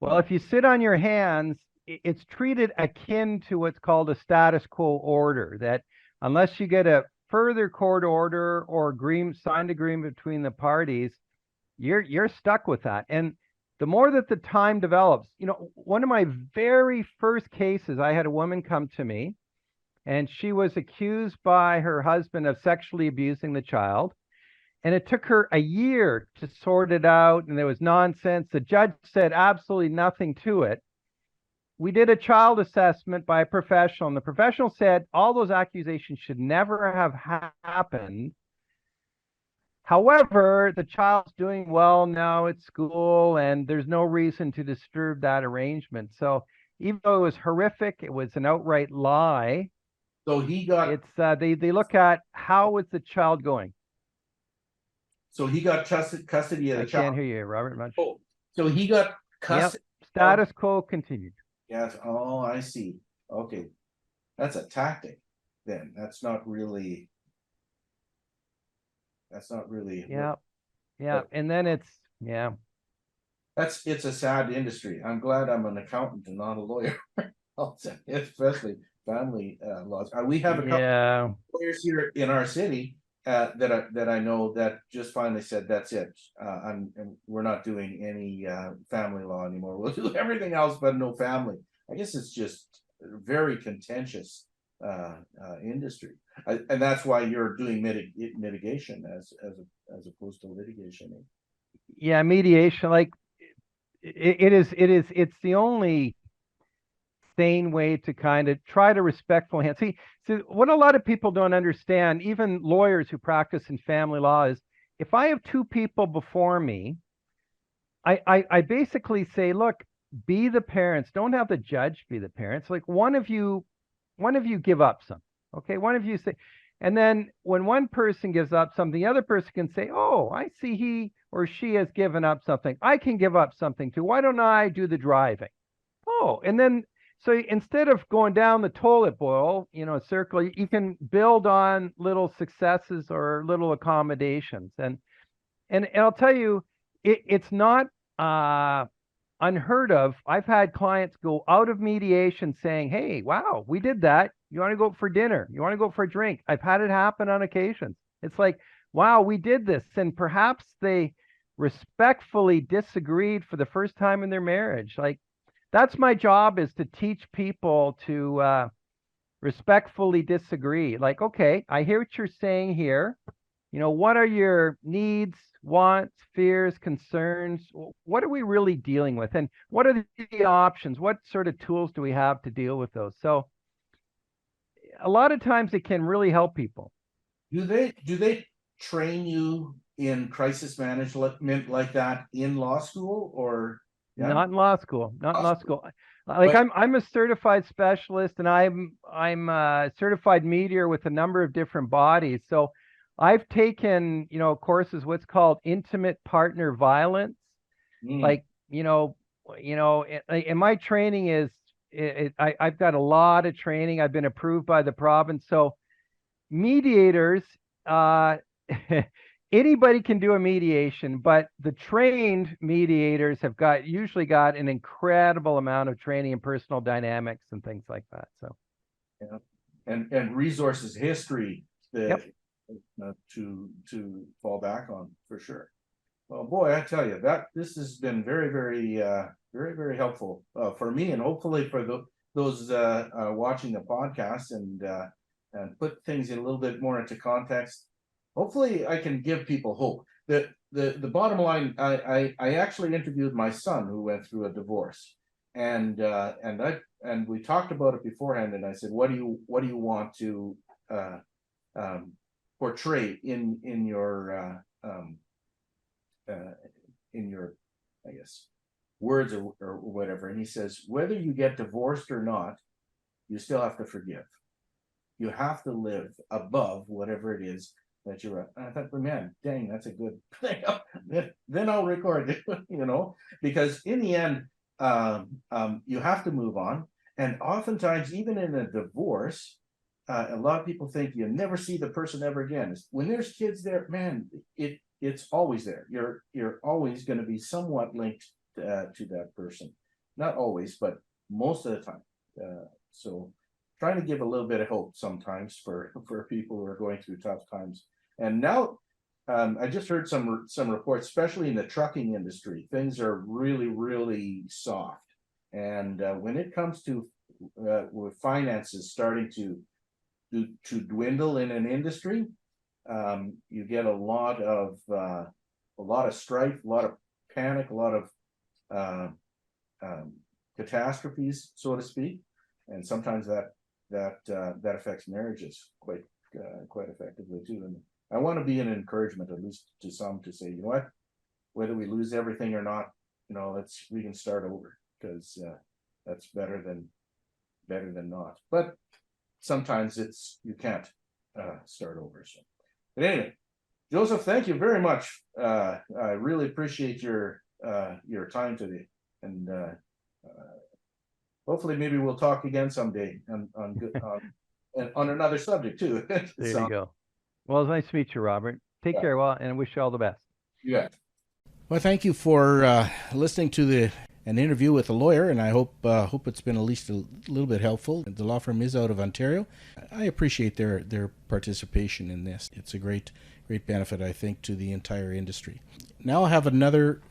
Well, if you sit on your hands, it's treated akin to what's called a status quo order, that unless you get a further court order or signed agreement between the parties, you're stuck with that. And the more that the time develops, one of my very first cases, I had a woman come to me and she was accused by her husband of sexually abusing the child. And it took her a year to sort it out. And there was nonsense. The judge said absolutely nothing to it. We did a child assessment by a professional, and the professional said all those accusations should never have happened. However, the child's doing well now at school, and there's no reason to disturb that arrangement. So even though it was horrific, it was an outright lie. So he got they look at how is the child going. So he got custody of the child. I can't hear you, Robert, much. Oh, so he got custody. Yep. Status quo continued. Yes. Oh, I see. Okay, that's a tactic. Then that's not really. Yeah. And then it's it's a sad industry. I'm glad I'm an accountant and not a lawyer. Especially family laws. We have a couple lawyers here in our city that I know that just finally said that's it. And we're not doing any family law anymore. We'll do everything else, but no family. I guess it's just a very contentious industry, and that's why you're doing mitigation as opposed to litigation. Yeah, mediation. Like it's the only sane way to kind of try to respectful hand. See, what a lot of people don't understand, even lawyers who practice in family law, is if I have 2 people before me, I basically say, look, be the parents. Don't have the judge be the parents. Like one of you give up something. Okay, one of you say, and then when one person gives up something, the other person can say, oh, I see he or she has given up something. I can give up something too. Why don't I do the driving? Oh, and then so instead of going down the toilet bowl, circle, you can build on little successes or little accommodations. And I'll tell you, it's not unheard of. I've had clients go out of mediation saying, hey, wow, we did that. You want to go for dinner? You want to go for a drink? I've had it happen on occasions. It's like, wow, we did this. And perhaps they respectfully disagreed for the first time in their marriage. Like, that's my job, is to teach people to respectfully disagree. Like, okay, I hear what you're saying here. What are your needs, wants, fears, concerns? What are we really dealing with? And what are the options? What sort of tools do we have to deal with those? So a lot of times it can really help people. Do they train you in crisis management like that in law school, or? Yeah. Not in law school. Not in law school. Like I'm a certified specialist, and I'm a certified mediator with a number of different bodies. So I've taken courses what's called intimate partner violence. Like and my training is I've got a lot of training. I've been approved by the province. So mediators, anybody can do a mediation, but the trained mediators have usually got an incredible amount of training in personal dynamics and things like that. So, yeah, and resources, history, to fall back on, for sure. Well, boy, I tell you that this has been very, very helpful for me, and hopefully for those watching the podcast, and put things in a little bit more into context. Hopefully, I can give people hope. The bottom line, I actually interviewed my son who went through a divorce, and we talked about it beforehand, and I said, what do you want to portray in your, I guess, words or whatever. And he says, whether you get divorced or not, you still have to forgive. You have to live above whatever it is that you're at. And I thought, man, dang, that's a good thing. Then I'll record it, because in the end, you have to move on. And oftentimes, even in a divorce, a lot of people think you never see the person ever again. When there's kids there, man, it's always there. You're always going to be somewhat linked to that person. Not always, but most of the time. So trying to give a little bit of hope sometimes for people who are going through tough times. And now I just heard some reports, especially in the trucking industry, things are really, really soft. And when it comes to with finances starting to dwindle in an industry, you get a lot of strife, a lot of panic, a lot of catastrophes, so to speak, and sometimes that affects marriages quite effectively too. And I want to be an encouragement, at least to some, to say, you know what, whether we lose everything or not, we can start over, because that's better than not. But sometimes you can't start over. So, but anyway, Joseph, thank you very much. I really appreciate your time today, and hopefully maybe we'll talk again someday on another subject too. There you go. Well, it's nice to meet you, Robert. Take care, and I wish you all the best. Yeah. Well, thank you for listening to an interview with a lawyer, and I hope it's been at least a little bit helpful. The law firm is out of Ontario. I appreciate their participation in this. It's a great benefit, I think, to the entire industry. Now I'll have another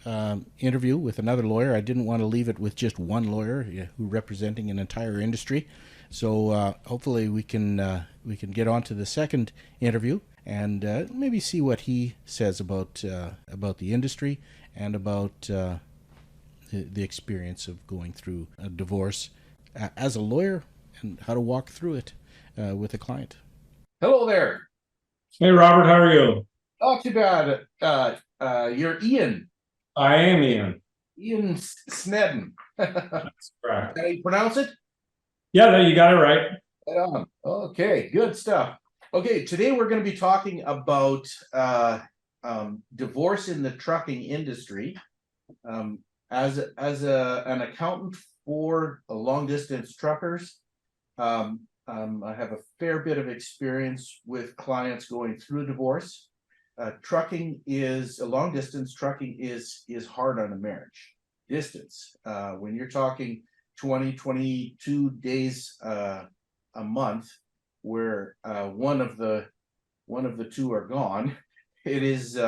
interview with another lawyer. I didn't want to leave it with just one lawyer who representing an entire industry. So hopefully we can get on to the second interview and maybe see what he says about the industry and about the experience of going through a divorce as a lawyer, and how to walk through it with a client. Hello there. Hey, Robert, how are you? Not too bad. You're Ian. I am Ian. Ian Sneddon. That's correct. How do you pronounce it? Yeah, you got it right. Right on. Okay, good stuff. Okay, today we're going to be talking about divorce in the trucking industry. As an accountant for long distance truckers, I have a fair bit of experience with clients going through divorce. Long distance trucking is hard on a marriage. Distance, when you're talking 22 days a month, where one of the two are gone, it's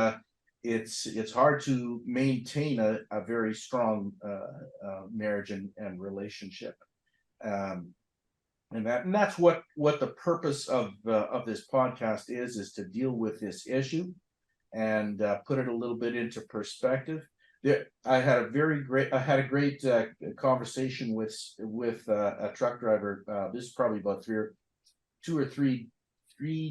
hard to maintain a very strong marriage and relationship, and that's what the purpose of this podcast is to deal with this issue and put it a little bit into perspective. I had a great conversation with a truck driver. This is probably about three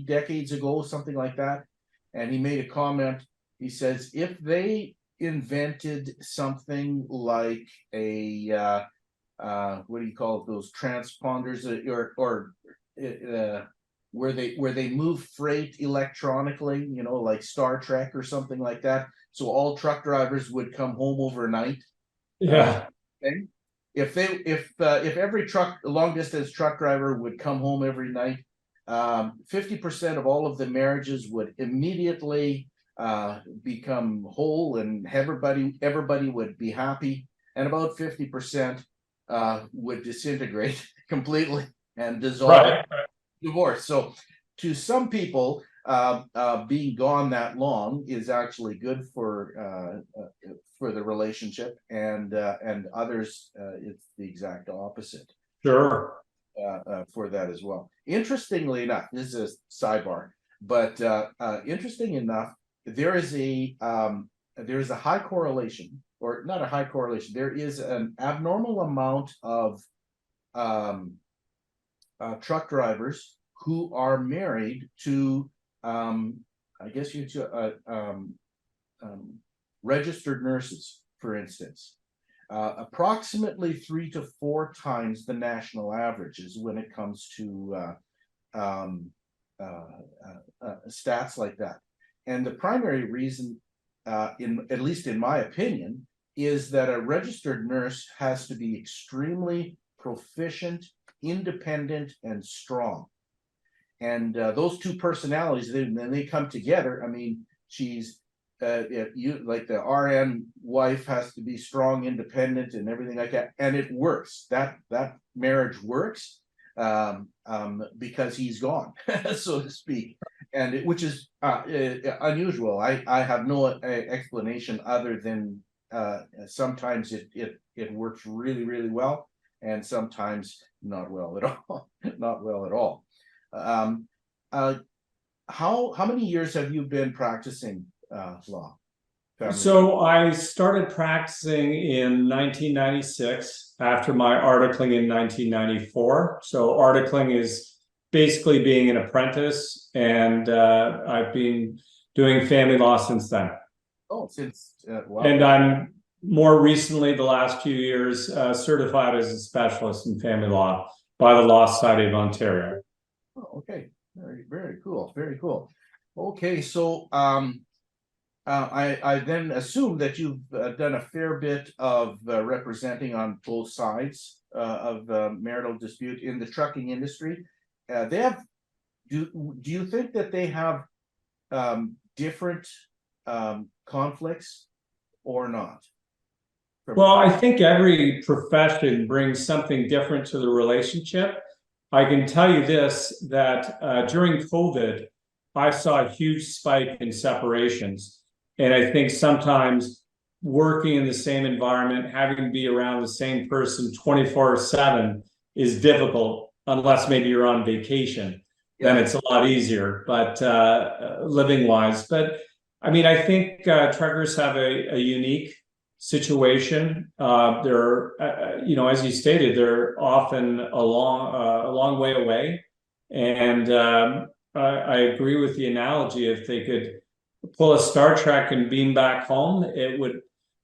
decades ago, something like that, and he made a comment. He says, if they invented something like a what do you call it, those transponders, or where they move freight electronically, like Star Trek or something like that, so all truck drivers would come home overnight. Yeah. If every long distance truck driver would come home every night, 50% of all of the marriages would immediately become whole, and everybody would be happy, and about 50% would disintegrate completely and dissolve. Right. Divorce. So to some people, being gone that long is actually good for the relationship, and others it's the exact opposite. Sure. For that as well. Interestingly enough, this is a sidebar, but interesting enough, there is a high correlation, or not a high correlation. There is an abnormal amount of truck drivers who are married to, I guess registered nurses, for instance. Approximately 3 to 4 times the national averages when it comes to stats like that. And the primary reason, at least in my opinion, is that a registered nurse has to be extremely proficient, independent, and strong. And those two personalities, then they come together. I mean, she's like the RN wife has to be strong, independent, and everything like that, and it works. That marriage works because he's gone, so to speak, and which is unusual. I have no explanation other than sometimes it works really, really well, and sometimes not well at all. Not well at all. How many years have you been practicing law? So I started practicing in 1996 after my articling in 1994. So articling is basically being an apprentice, and I've been doing family law since then. Oh, since wow. And I'm more recently, the last few years, certified as a specialist in family law by the Law Society of Ontario. Oh, okay, very, very cool, very cool. Okay, so I then assume that you've done a fair bit of representing on both sides of marital dispute in the trucking industry. They have. Do you think that they have different conflicts or not? Well, I think every profession brings something different to the relationship. I can tell you this, that during COVID, I saw a huge spike in separations. And I think sometimes working in the same environment, having to be around the same person 24/7 is difficult, unless maybe you're on vacation. Then it's a lot easier, but living wise. But I mean, I think truckers have a unique situation. They're, as you stated, they're often a long way away. And I agree with the analogy. If they could pull a Star Trek and beam back home, it would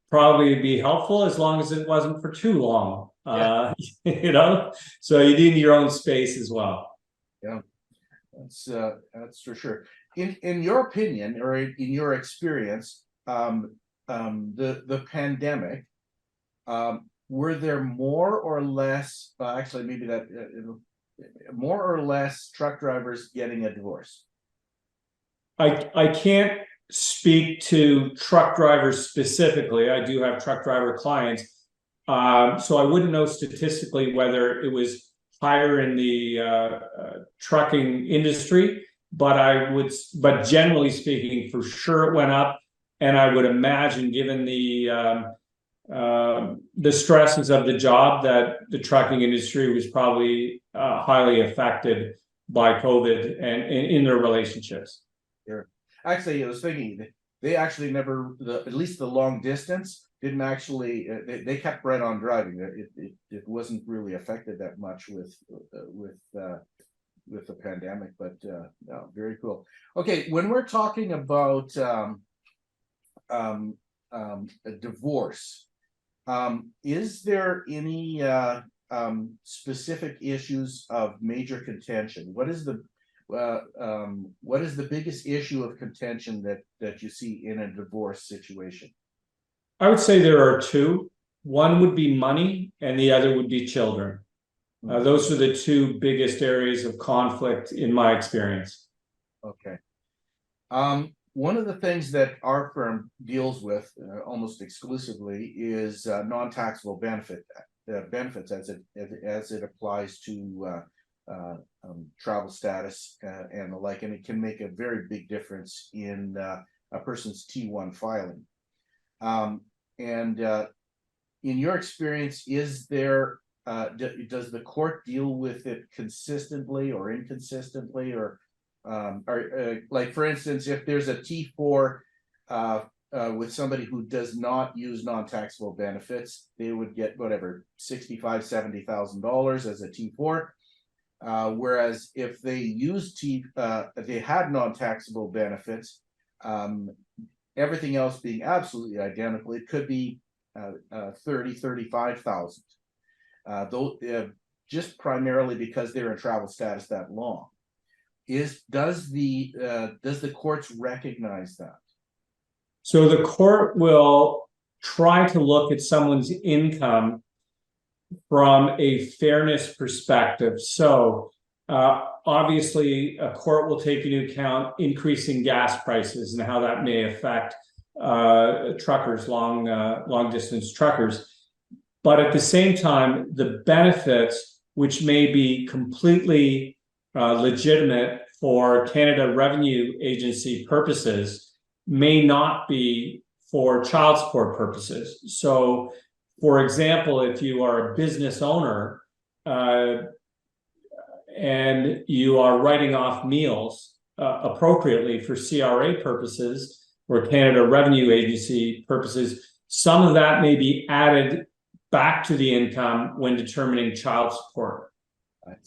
probably be helpful, as long as it wasn't for too long. So you need your own space as well. Yeah, that's for sure. In your opinion, or in your experience, the pandemic, were there more or less, actually maybe that more or less truck drivers getting a divorce? I can't speak to truck drivers specifically. I do have truck driver clients, so I wouldn't know statistically whether it was higher in the trucking industry, but generally speaking, for sure it went up. And I would imagine, given the stresses of the job, that the trucking industry was probably highly affected by COVID and in their relationships. Sure. Actually, I was thinking they actually never, at least the long distance, didn't actually. They kept right on driving. It wasn't really affected that much with the pandemic. But no, very cool. Okay, when we're talking about a divorce, is there any specific issues of major contention? What is the biggest issue of contention that you see in a divorce situation? I would say there are two. One would be money, and the other would be children. Those are the two biggest areas of conflict in my experience. Okay. One of the things that our firm deals with almost exclusively is non-taxable benefits as it applies to travel status and the like, and it can make a very big difference in a person's T1 filing. In your experience, is there does the court deal with it consistently or inconsistently, or like, for instance, if there's a T4 with somebody who does not use non-taxable benefits, they would get whatever $65,000, $70,000 as a T4. Whereas if they used they had non-taxable benefits, everything else being absolutely identical, it could be 35,000. Just primarily because they're in travel status that long. Does the courts recognize that? So the court will try to look at someone's income from a fairness perspective. So obviously a court will take into account increasing gas prices and how that may affect truckers, long distance truckers. But at the same time, the benefits, which may be completely legitimate for Canada Revenue Agency purposes, may not be for child support purposes. So, for example, if you are a business owner and you are writing off meals appropriately for CRA purposes or Canada Revenue Agency purposes, some of that may be added back to the income when determining child support.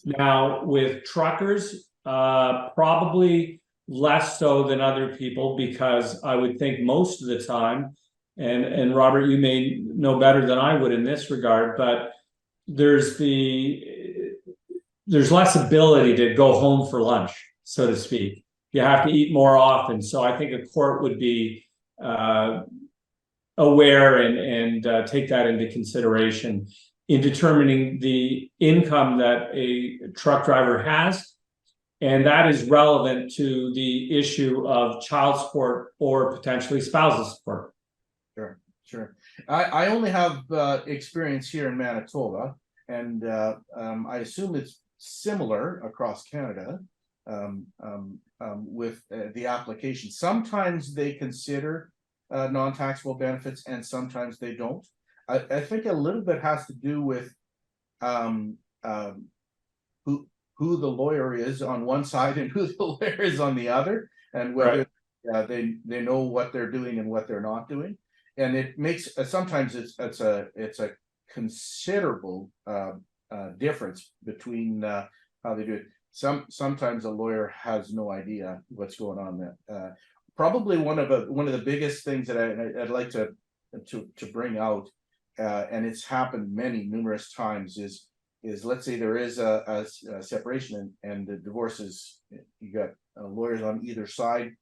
Now, with truckers, probably less so than other people, because I would think most of the time, and Robert, you may know better than I would in this regard, but there's less ability to go home for lunch, so to speak. You have to eat more often. So I think a court would be aware and take that into consideration in determining the income that a truck driver has. And that is relevant to the issue of child support or potentially spousal support. Sure. I only have experience here in Manitoba, and I assume it's similar across Canada with the application. Sometimes they consider non-taxable benefits, and sometimes they don't. I think a little bit has to do with who the lawyer is on one side and who the lawyer is on the other, and whether they know what they're doing and what they're not doing. And it makes sometimes it's a considerable difference between how they do it. Sometimes a lawyer has no idea what's going on there. Probably one of the biggest things that I'd like to bring out, and it's happened numerous times, is let's say there is a separation and the divorce is, you got lawyers on either side.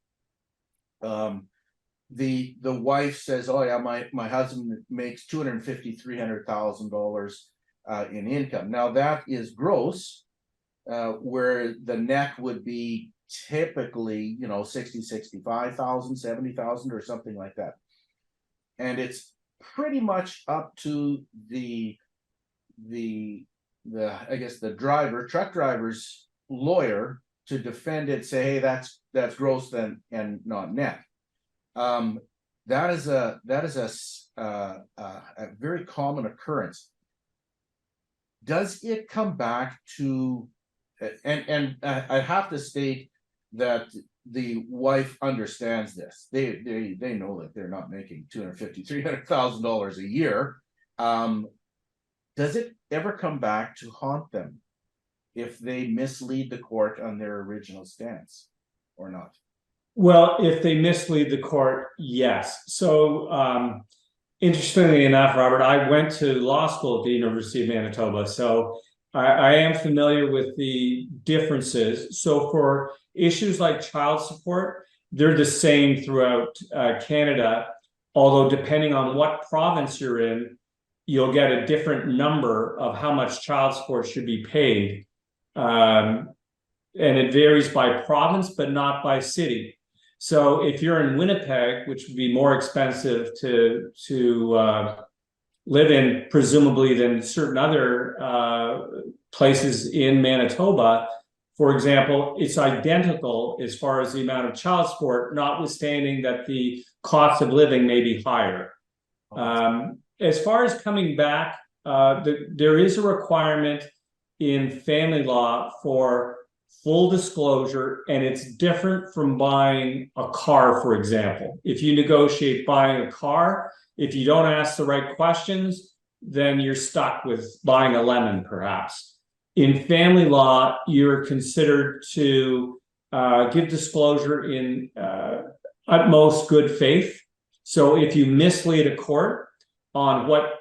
The wife says, "Oh yeah, my husband makes $250,000-$300,000 in income." Now that is gross, where the net would be typically, $60,000, $65,000, $70,000 or something like that. And it's pretty much up to the I guess the truck driver's lawyer to defend it, say, "Hey, that's gross then and not net." That is a very common occurrence. Does it come back to, and I have to state that the wife understands this. They know that they're not making $250,000-$300,000 a year. Does it ever come back to haunt them if they mislead the court on their original stance or not? Well, if they mislead the court, yes. So interestingly enough, Robert, I went to law school at the University of Manitoba, so I am familiar with the differences. So for issues like child support, they're the same throughout Canada, although depending on what province you're in, you'll get a different number of how much child support should be paid. And it varies by province, but not by city. So if you're in Winnipeg, which would be more expensive to live in, presumably, than certain other places in Manitoba, for example, it's identical as far as the amount of child support, notwithstanding that the cost of living may be higher. As far as coming back, there is a requirement in family law for full disclosure, and it's different from buying a car, for example. If you negotiate buying a car, if you don't ask the right questions, then you're stuck with buying a lemon, perhaps. In family law, you're considered to give disclosure in utmost good faith. So if you mislead a court on what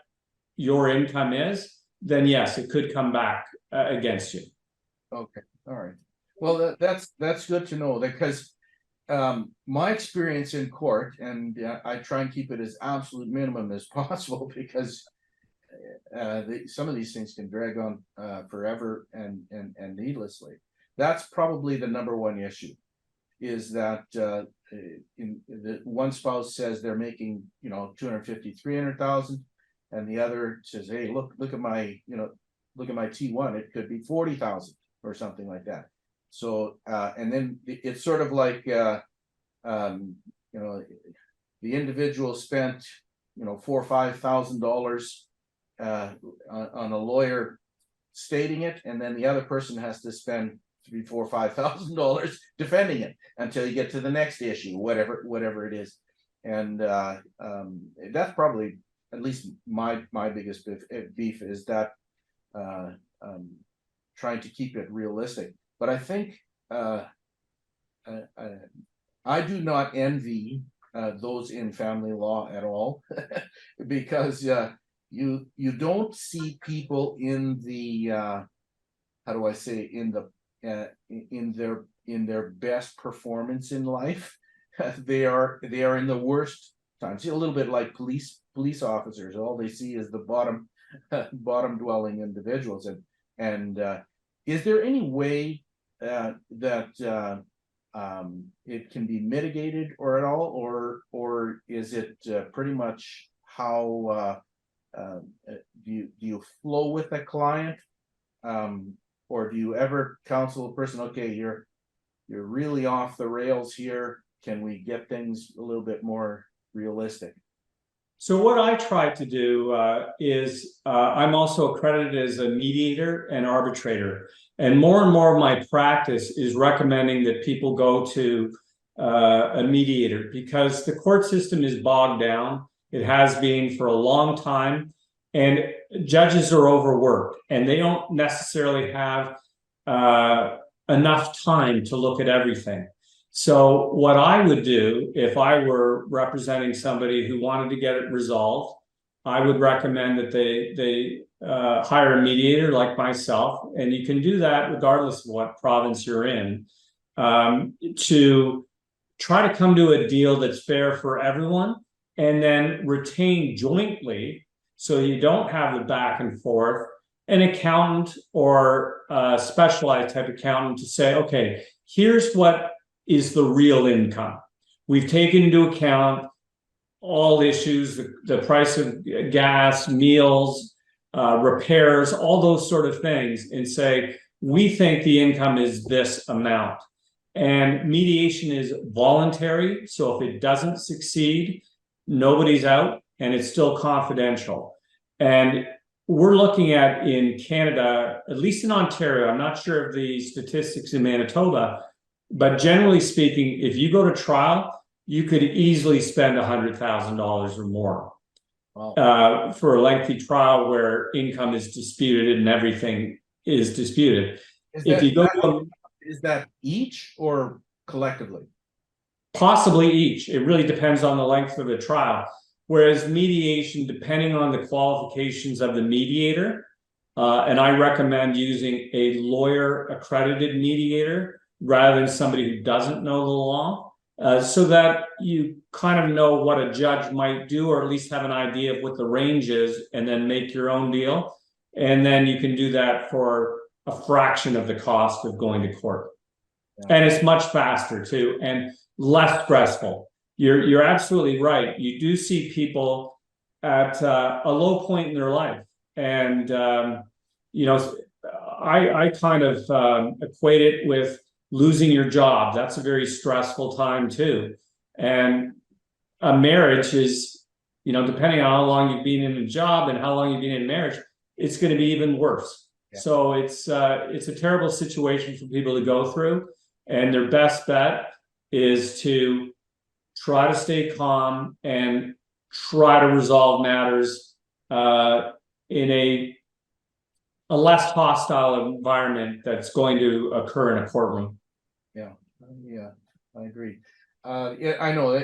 your income is, then yes, it could come back against you. Okay, all right. Well, that's good to know, because my experience in court, and I try and keep it as absolute minimum as possible, because some of these things can drag on forever and needlessly. That's probably the number one issue, is that in the one spouse says they're making 250, 300,000, and the other says, hey, look at my look at my T1, it could be 40,000 or something like that. So and then it's sort of like the individual spent $4,000 or $5,000 on a lawyer stating it, and then the other person has to spend $3,000, $4,000, $5,000 defending it until you get to the next issue, whatever it is. And that's probably, at least my biggest beef is that trying to keep it realistic. But I think I do not envy those in family law at all, because you don't see people in the how do I say, in their best performance in life. They are in the worst times. A little bit like police officers. All they see is the bottom dwelling individuals. And is there any way that it can be mitigated or at all, or is it pretty much how do you flow with a client, or do you ever counsel a person, okay, you're really off the rails here, can we get things a little bit more realistic? So what I try to do is I'm also accredited as a mediator and arbitrator. And more of my practice is recommending that people go to a mediator, because the court system is bogged down. It has been for a long time, and judges are overworked, and they don't necessarily have enough time to look at everything. So what I would do if I were representing somebody who wanted to get it resolved, I would recommend that they hire a mediator like myself, and you can do that regardless of what province you're in, to try to come to a deal that's fair for everyone, and then retain jointly, so you don't have the back and forth, an accountant or a specialized type accountant to say, okay, here's what is the real income. We've taken into account all issues, the price of gas, meals, repairs, all those sort of things, and say, we think the income is this amount. And mediation is voluntary, so if it doesn't succeed, nobody's out, and it's still confidential. And we're looking at, in Canada, at least in Ontario, I'm not sure of the statistics in Manitoba, but generally speaking, if you go to trial, you could easily spend $100,000 or more. Wow. For a lengthy trial where income is disputed and everything is disputed. Is that each or collectively? Possibly each. It really depends on the length of the trial. Whereas mediation, depending on the qualifications of the mediator, and I recommend using a lawyer accredited mediator rather than somebody who doesn't know the law, so that you kind of know what a judge might do, or at least have an idea of what the range is, and then make your own deal. And then you can do that for a fraction of the cost of going to court. Yeah. And it's much faster too, and less stressful. You're absolutely right. You do see people at a low point in their life, and I kind of equate it with losing your job. That's a very stressful time too. And a marriage is, depending on how long you've been in a job and how long you've been in marriage, it's going to be even worse. Yeah. So it's a terrible situation for people to go through. And their best bet is to try to stay calm and try to resolve matters in a less hostile environment that's going to occur in a courtroom. Yeah, I agree. I know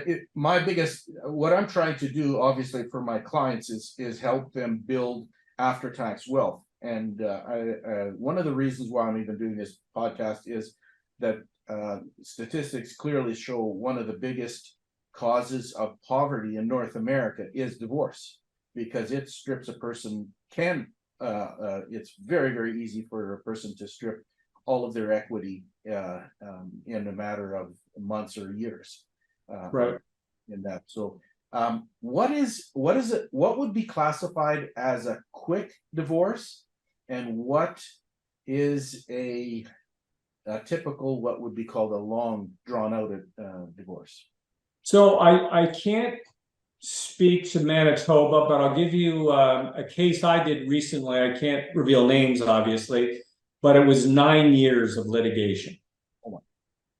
what I'm trying to do, obviously, for my clients is help them build after-tax wealth. And one of the reasons why I'm even doing this podcast is that statistics clearly show one of the biggest causes of poverty in North America is divorce, because it strips a person it's very, very easy for a person to strip all of their equity in a matter of months or years. Right. In that. So what would be classified as a quick divorce, and what is a typical, what would be called a long drawn out divorce? So I can't speak to Manitoba, but I'll give you a case I did recently. I can't reveal names, obviously, but it was 9 years of litigation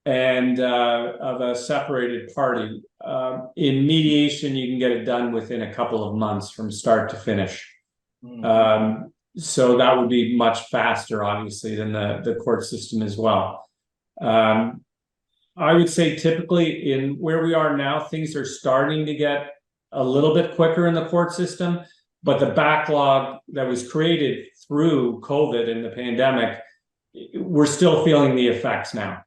and of a separated party. In mediation, you can get it done within a couple of months from start to finish. Mm-hmm. So that would be much faster, obviously, than the court system as well. I would say typically in where we are now, things are starting to get a little bit quicker in the court system, but the backlog that was created through COVID and the pandemic, we're still feeling the effects now.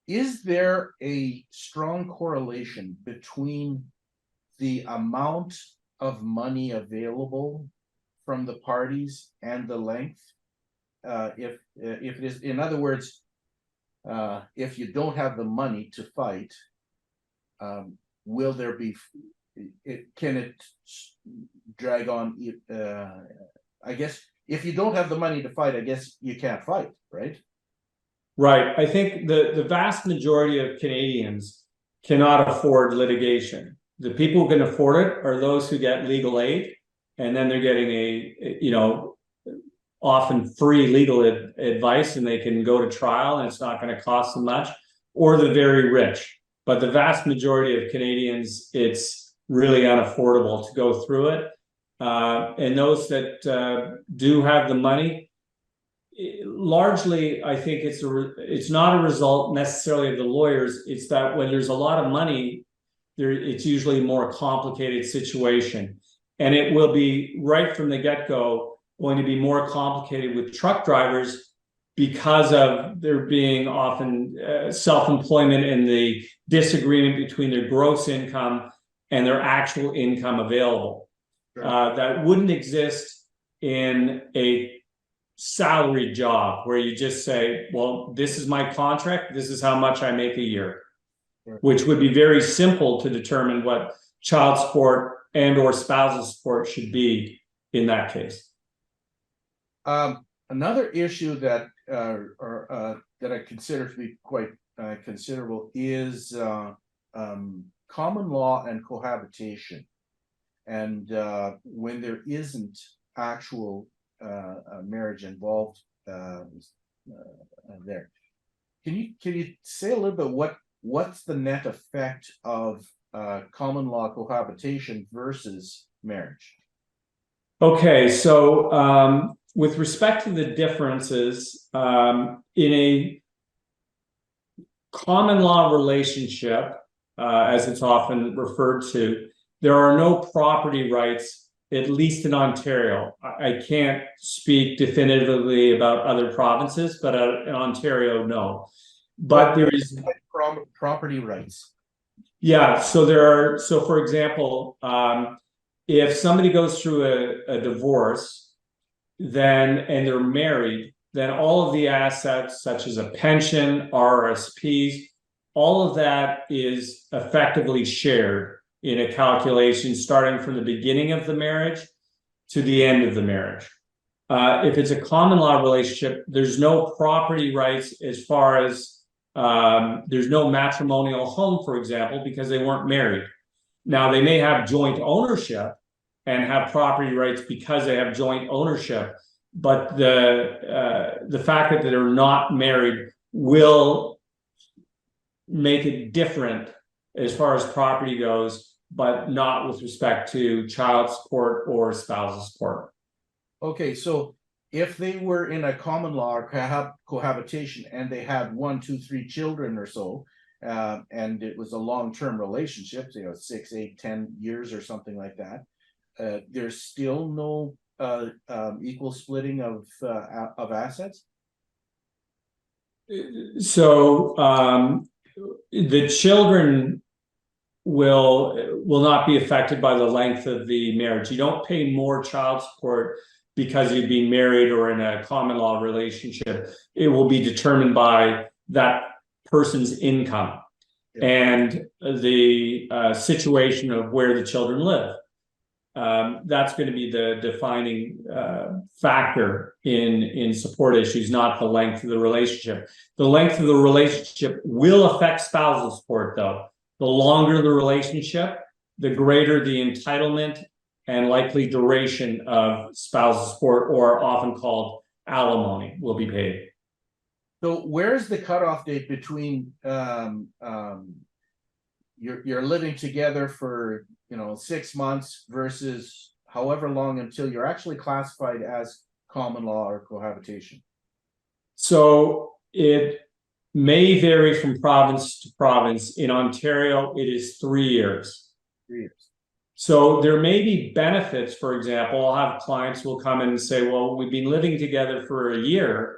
Is there a strong correlation between the amount of money available from the parties and the length? If it is, in other words, if you don't have the money to fight, will there be? Can it drag on? I guess if you don't have the money to fight, I guess you can't fight, right? Right. I think the vast majority of Canadians cannot afford litigation. The people who can afford it are those who get legal aid, and then they're getting often free legal advice, and they can go to trial and it's not going to cost them much, or the very rich. But the vast majority of Canadians, it's really unaffordable to go through it. And those that do have the money, largely, I think it's not a result necessarily of the lawyers. It's that when there's a lot of money, it's usually a more complicated situation. And it will be right from the get-go going to be more complicated with truck drivers because of there being often self-employment and the disagreement between their gross income and their actual income available. Sure. That wouldn't exist in a salaried job where you just say, well, this is my contract, this is how much I make a year, sure, which would be very simple to determine what child support and or spousal support should be in that case. Another issue that I consider to be quite considerable is common law and cohabitation, and when there isn't actual marriage involved there. Can you say a little bit what's the net effect of common law cohabitation versus marriage? Okay, so with respect to the differences, in a common law relationship, as it's often referred to, there are no property rights, at least in Ontario. I can't speak definitively about other provinces, but in Ontario, no. But there is property rights. Yeah, so for example, if somebody goes through a divorce, and they're married, then all of the assets, such as a pension, RRSPs, all of that is effectively shared in a calculation starting from the beginning of the marriage to the end of the marriage. If it's a common law relationship, there's no property rights as far as there's no matrimonial home, for example, because they weren't married. Now, they may have joint ownership and have property rights because they have joint ownership, but the fact that they're not married will make it different as far as property goes, but not with respect to child support or spousal support. Okay, so if they were in a common law or cohabitation and they had 1, 2, 3 children or so, and it was a long-term relationship, 6, 8, 10 years or something like that, there's still no equal splitting of assets. So the children will not be affected by the length of the marriage. You don't pay more child support because you've been married or in a common law relationship. It will be determined by that person's income and the situation of where the children live. That's going to be the defining factor in support issues, not the length of the relationship. The length of the relationship will affect spousal support, though. The longer the relationship, the greater the entitlement and likely duration of spousal support, or often called alimony, will be paid. So where's the cutoff date between you're living together for 6 months versus however long until you're actually classified as common law or cohabitation? So it may vary from province to province. In Ontario, it is 3 years. 3 years. So there may be benefits. For example, I'll have clients who will come in and say, well, we've been living together for a year,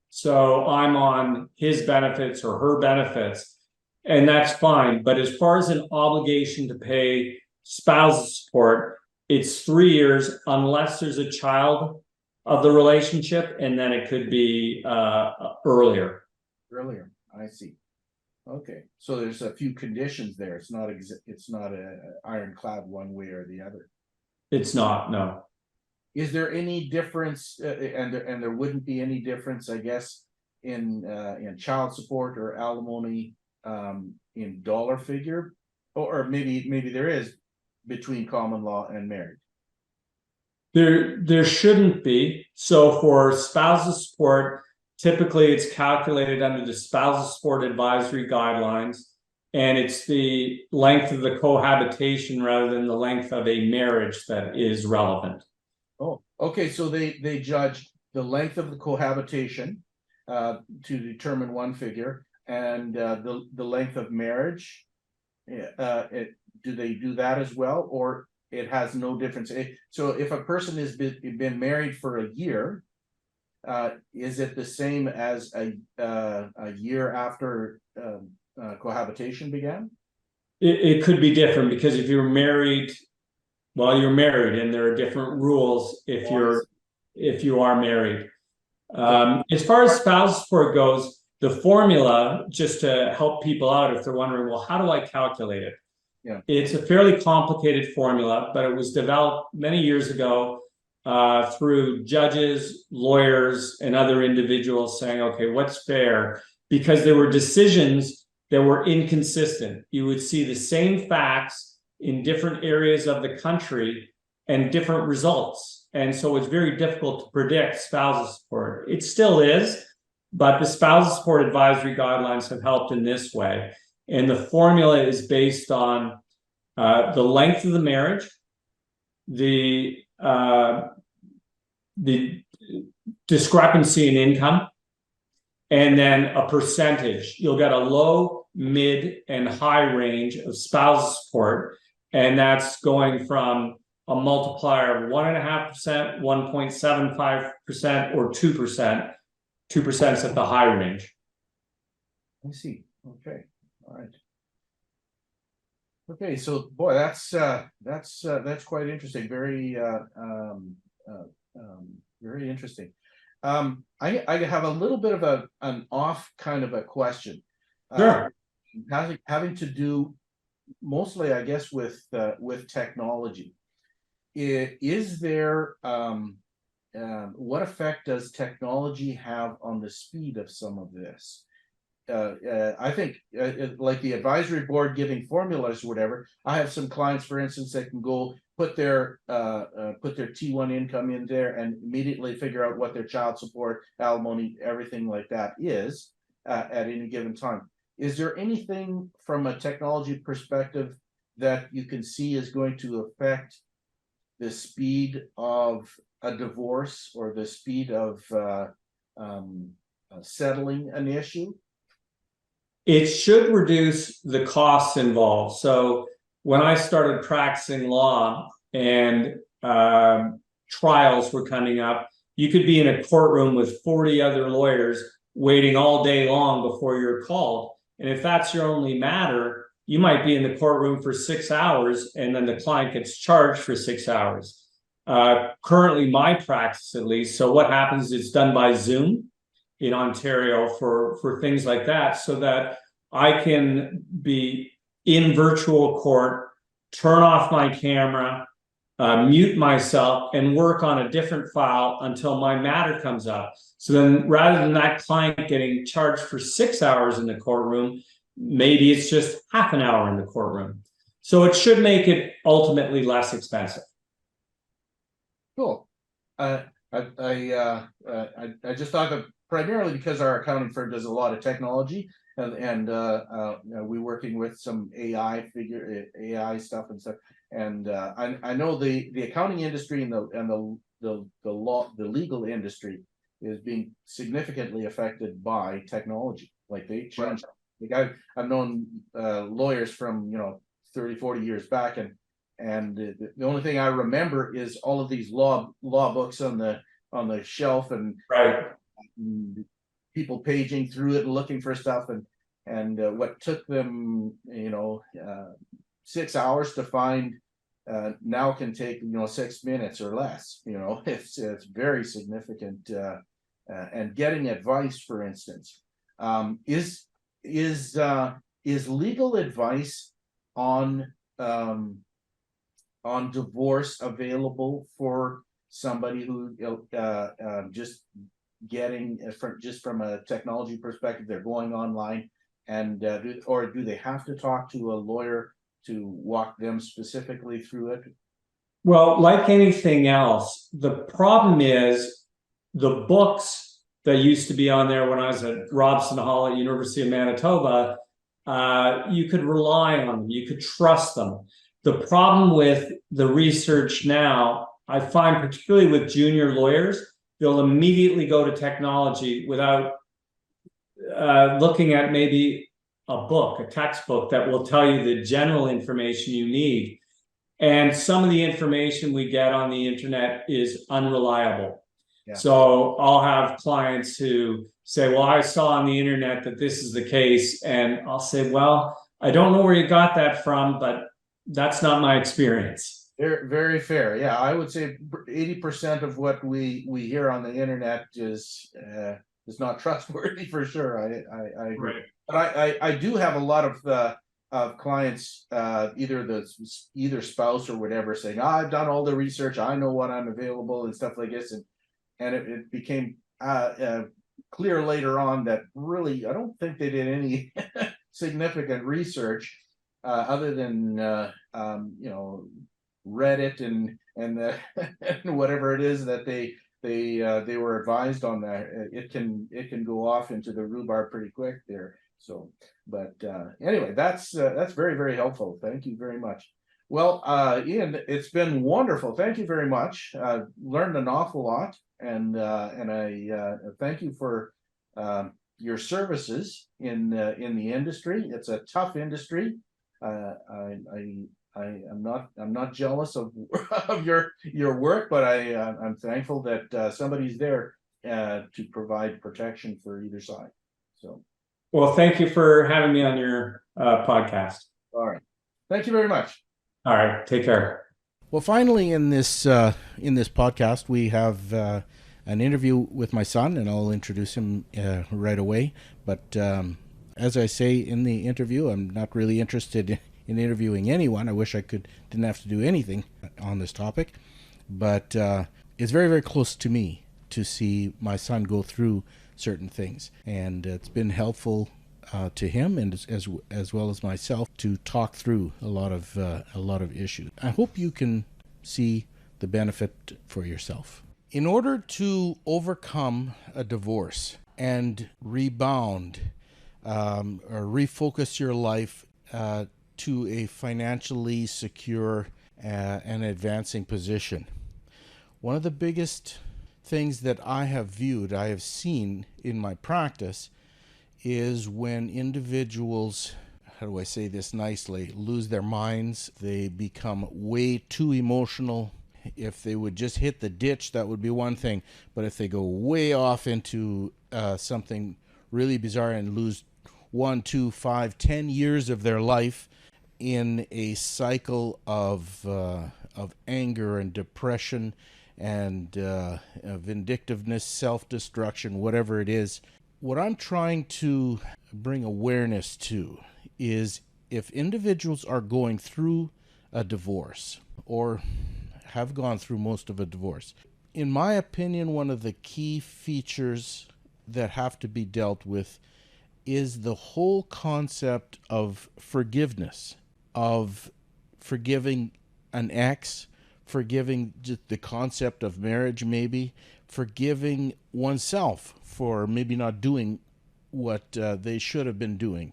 so I'm on his benefits or her benefits, and that's fine. But as far as an obligation to pay spousal support, it's 3 years unless there's a child of the relationship, and then it could be earlier. Earlier, I see. Okay, so there's a few conditions there. It's not a ironclad one way or the other. It's not, no. Is there any difference, and there wouldn't be any difference, I guess, in child support or alimony in dollar figure, or maybe there is between common law and married? There shouldn't be. So for spousal support, typically it's calculated under the spousal support advisory guidelines, and it's the length of the cohabitation rather than the length of a marriage that is relevant. Oh, okay. So they judge the length of the cohabitation to determine one figure, and the length of marriage. Do they do that as well, or it has no difference? So if a person has been married for a year, is it the same as a year after cohabitation began? It could be different, because if you're married, well, you're married, and there are different rules if you are married. As far as spousal support goes, the formula, just to help people out if they're wondering, well, how do I calculate it? Yeah, it's a fairly complicated formula, but it was developed many years ago through judges, lawyers, and other individuals saying, okay, what's fair? Because there were decisions that were inconsistent. You would see the same facts in different areas of the country and different results. And so it's very difficult to predict spousal support. It still is, but the spousal support advisory guidelines have helped in this way. And the formula is based on the length of the marriage, the discrepancy in income, and then a percentage. You'll get a low, mid, and high range of spousal support, and that's going from a multiplier of 1.5%, 1.75%, or 2%. 2% is at the high range. I see. Okay. All right. Okay, so boy, that's quite interesting. Very very interesting. I have a little bit of an off kind of a question. Sure. Having to do mostly, I guess, with technology. Is there what effect does technology have on the speed of some of this? I think like the advisory board giving formulas or whatever. I have some clients, for instance, that can go put their T1 income in there and immediately figure out what their child support, alimony, everything like that is at any given time. Is there anything from a technology perspective that you can see is going to affect the speed of a divorce or the speed of settling an issue? It should reduce the costs involved. So when I started practicing law and trials were coming up, you could be in a courtroom with 40 other lawyers waiting all day long before you're called. And if that's your only matter, you might be in the courtroom for 6 hours and then the client gets charged for 6 hours. Currently, my practice at least, so what happens is it's done by Zoom in Ontario for things like that, so that I can be in virtual court, turn off my camera, mute myself, and work on a different file until my matter comes up. So then rather than that client getting charged for 6 hours in the courtroom, maybe it's just half an hour in the courtroom. So it should make it ultimately less expensive. Cool. I just thought that primarily because our accounting firm does a lot of technology, and we're working with some AI stuff and stuff, and I know the accounting industry and the legal industry is being significantly affected by technology. Like they change. Like I've known lawyers from 30, 40 years back, and the only thing I remember is all of these law books on the shelf, and people paging through it and looking for stuff, and what took them 6 hours to find now can take 6 minutes or less. It's very significant. And getting advice, for instance, is legal advice on divorce available for somebody who just getting from a technology perspective, they're going online, and do they have to talk to a lawyer to walk them specifically through it? Well, like anything else, the problem is the books that used to be on there when I was at Robson Hall at University of Manitoba, you could rely on them, you could trust them. The problem with the research now, I find particularly with junior lawyers, they'll immediately go to technology without looking at maybe a textbook that will tell you the general information you need. And some of the information we get on the internet is unreliable. Yeah. So I'll have clients who say, well, I saw on the internet that this is the case. And I'll say, well, I don't know where you got that from, but that's not my experience. Very, very fair. Yeah, I would say 80% of what we hear on the internet is not trustworthy for sure. I agree. Right. But I do have a lot of clients, either spouse or whatever, saying, I've done all the research, I know what I'm available and stuff like this, and it became clear later on that really I don't think they did any significant research other than Reddit and and whatever it is that they were advised on. That it can go off into the rhubarb pretty quick there. So, but anyway, that's very, very helpful. Thank you very much. Well, Ian, it's been wonderful. Thank you very much. Learned an awful lot, and I thank you for your services in the industry. It's a tough industry. I'm not jealous of your work, but I'm thankful that somebody's there to provide protection for either side. So, well, thank you for having me on your podcast. All right, thank you very much. All right, take care. Well, finally, in this podcast, we have an interview with my son, and I'll introduce him right away. But as I say in the interview, I'm not really interested in interviewing anyone. I wish I didn't have to do anything on this topic. But is very, very close to me to see my son go through certain things. And it's been helpful to him and as well as myself to talk through a lot of issues. I hope you can see the benefit for yourself. In order to overcome a divorce and rebound or refocus your life to a financially secure and advancing position, one of the biggest things that I have seen in my practice is when individuals, how do I say this nicely, lose their minds. They become way too emotional. If they would just hit the ditch, that would be one thing. But if they go way off into something really bizarre and lose 1, 2, 5, 10 years of their life in a cycle of anger and depression and vindictiveness, self-destruction, whatever it is, what I'm trying to bring awareness to is if individuals are going through a divorce or have gone through most of a divorce, in my opinion, one of the key features that have to be dealt with is the whole concept of forgiveness, of forgiving an ex, forgiving just the concept of marriage, maybe forgiving oneself for maybe not doing what they should have been doing,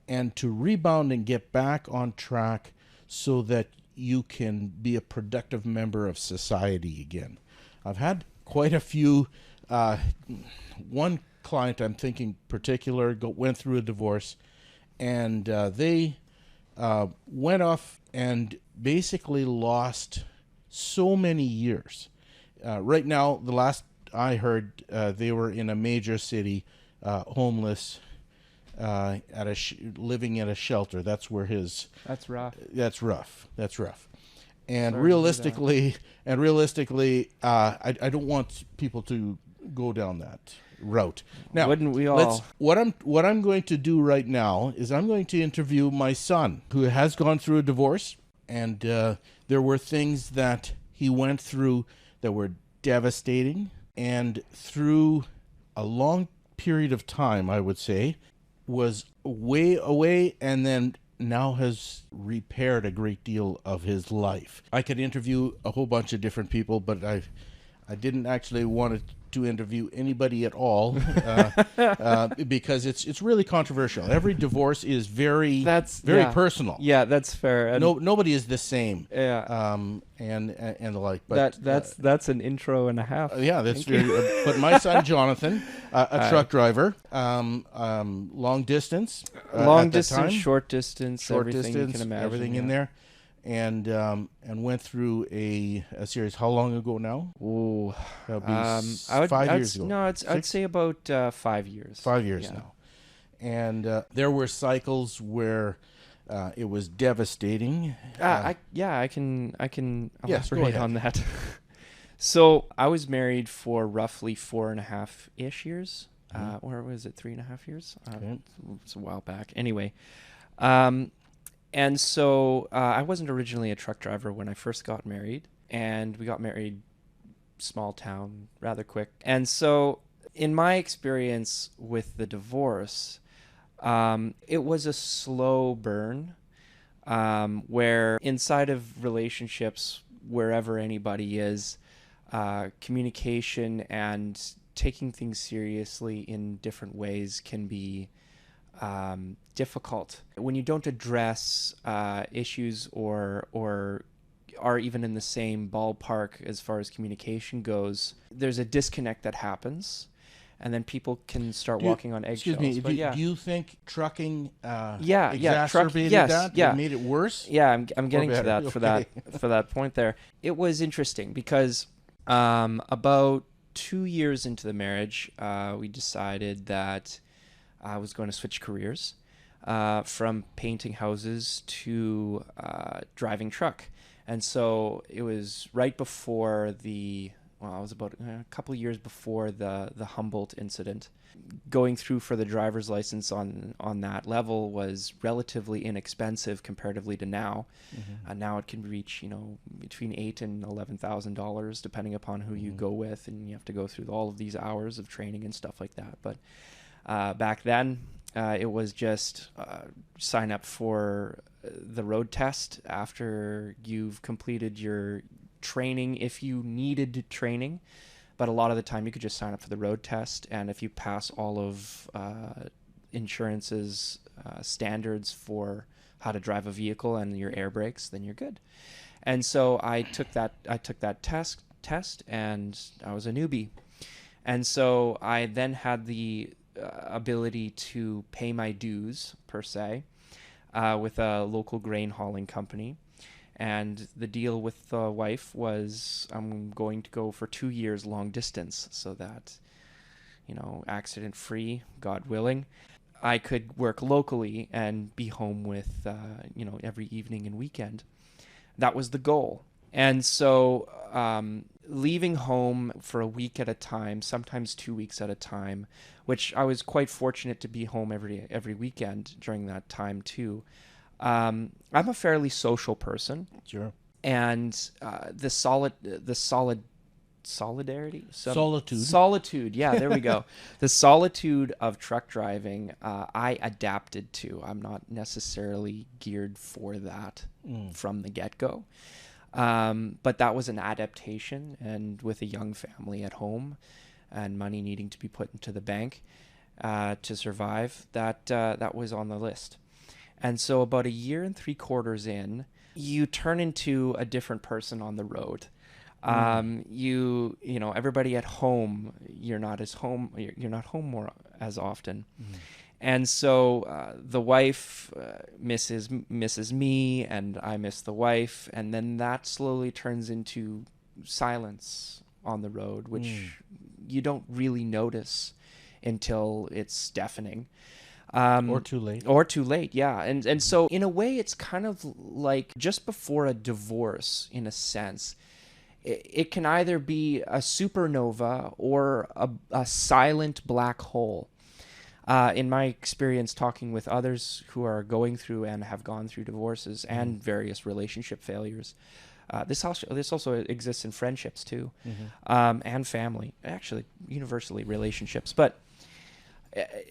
and to rebound and get back on track so that you can be a productive member of society again. I've had quite a few. One client I'm thinking particular went through a divorce, and they went off and basically lost so many years. Right now, the last I heard, they were in a major city, homeless, living at a shelter. That's where his. That's rough. That's rough. That's rough. And Sorry realistically, I don't want people to go down that route. Now, wouldn't we all? What I'm going to do right now is I'm going to interview my son, who has gone through a divorce, and there were things that he went through that were devastating, and through a long period of time, I would say, was way away, and then now has repaired a great deal of his life. I could interview a whole bunch of different people, but I didn't actually want to interview anybody at all because it's really controversial. Every divorce is very personal. Yeah, that's fair. And nobody is the same. Yeah. And the like. But that's an intro and a half. Yeah, that's very. But my son Jonathon, a truck driver, long distance, short distance, everything you can imagine, everything in there. And went through a series. How long ago now? Oh, that would be 5 years ago. No, I'd say about 5 years. 5 years now. And there were cycles where it was devastating. I can elaborate on that. So I was married for roughly 4.5-ish years, or was it 3.5 years? Okay. It's a while back. Anyway. And so I wasn't originally a truck driver when I first got married, and we got married small town rather quick. And so in my experience with the divorce, it was a slow burn where inside of relationships, wherever anybody is, communication and taking things seriously in different ways can be difficult when you don't address issues or are even in the same ballpark as far as communication goes. There's a disconnect that happens, and then people can start walking on eggshells. Excuse me. But do you think trucking exacerbated that? Yeah, It made it worse. Yeah, I'm getting to that Okay. for that point there. It was interesting because about 2 years into the marriage, we decided that I was going to switch careers from painting houses to driving truck. And so it was right before well, it was about a couple of years before the Humboldt incident. Going through for the driver's license on that level was relatively inexpensive comparatively to now. Now it can reach, between $8,000 and $11,000 depending upon who you go with, and you have to go through all of these hours of training and stuff like that. But back then, it was just sign up for the road test after you've completed your training if you needed training. But a lot of the time you could just sign up for the road test, and if you pass all of insurance's standards for how to drive a vehicle and your air brakes, then you're good. And so I took that test, and I was a newbie. And so I then had the ability to pay my dues, per se, with a local grain hauling company. And the deal with the wife was I'm going to go for 2 years long distance so that, accident free, God willing, I could work locally and be home with, every evening and weekend. That was the goal. And so leaving home for a week at a time, sometimes 2 weeks at a time, which I was quite fortunate to be home every weekend during that time too. I'm a fairly social person. Sure. And the solitude. Yeah, there we go. The solitude of truck driving, I adapted to. I'm not necessarily geared for that from the get-go. But that was an adaptation, and with a young family at home and money needing to be put into the bank to survive, that was on the list. And so about 1 3/4 years in, you turn into a different person on the road. Everybody at home, you're not home more as often. And so the wife misses me, and I miss the wife, and then that slowly turns into silence on the road, which you don't really notice until it's deafening. Or too late. Yeah. And so in a way, it's kind of like just before a divorce, in a sense. It can either be a supernova or a silent black hole. In my experience talking with others who are going through and have gone through divorces and various relationship failures, this also exists in friendships too, and family, actually universally relationships. But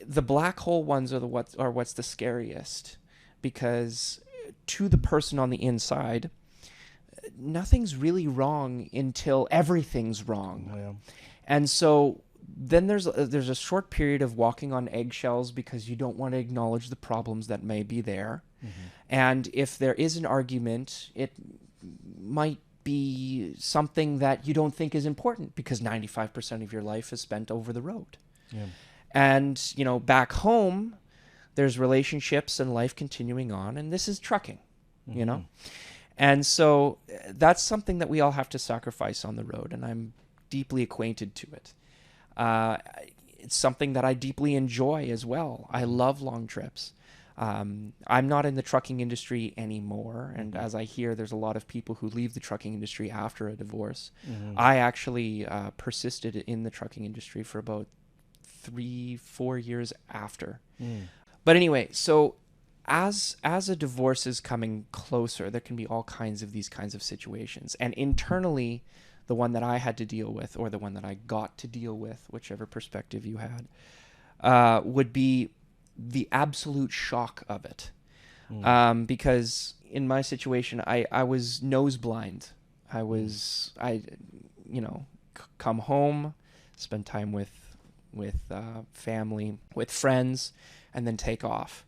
the black hole ones are what's the scariest, because to the person on the inside, nothing's really wrong until everything's wrong. Yeah. And so then there's a short period of walking on eggshells because you don't want to acknowledge the problems that may be there. And if there is an argument, it might be something that you don't think is important because 95% of your life is spent over the road. Yeah. And, back home, there's relationships and life continuing on, and this is trucking, And so that's something that we all have to sacrifice on the road, and I'm deeply acquainted to it. It's something that I deeply enjoy as well. I love long trips. I'm not in the trucking industry anymore, and as I hear, there's a lot of people who leave the trucking industry after a divorce. I actually persisted in the trucking industry for about 3-4 years after. But anyway, so as a divorce is coming closer, there can be all kinds of these kinds of situations. And internally, the one that I had to deal with, or the one that I got to deal with, whichever perspective you had, would be the absolute shock of it. Because in my situation, I was nose blind. Come home, spend time with family, with friends, and then take off.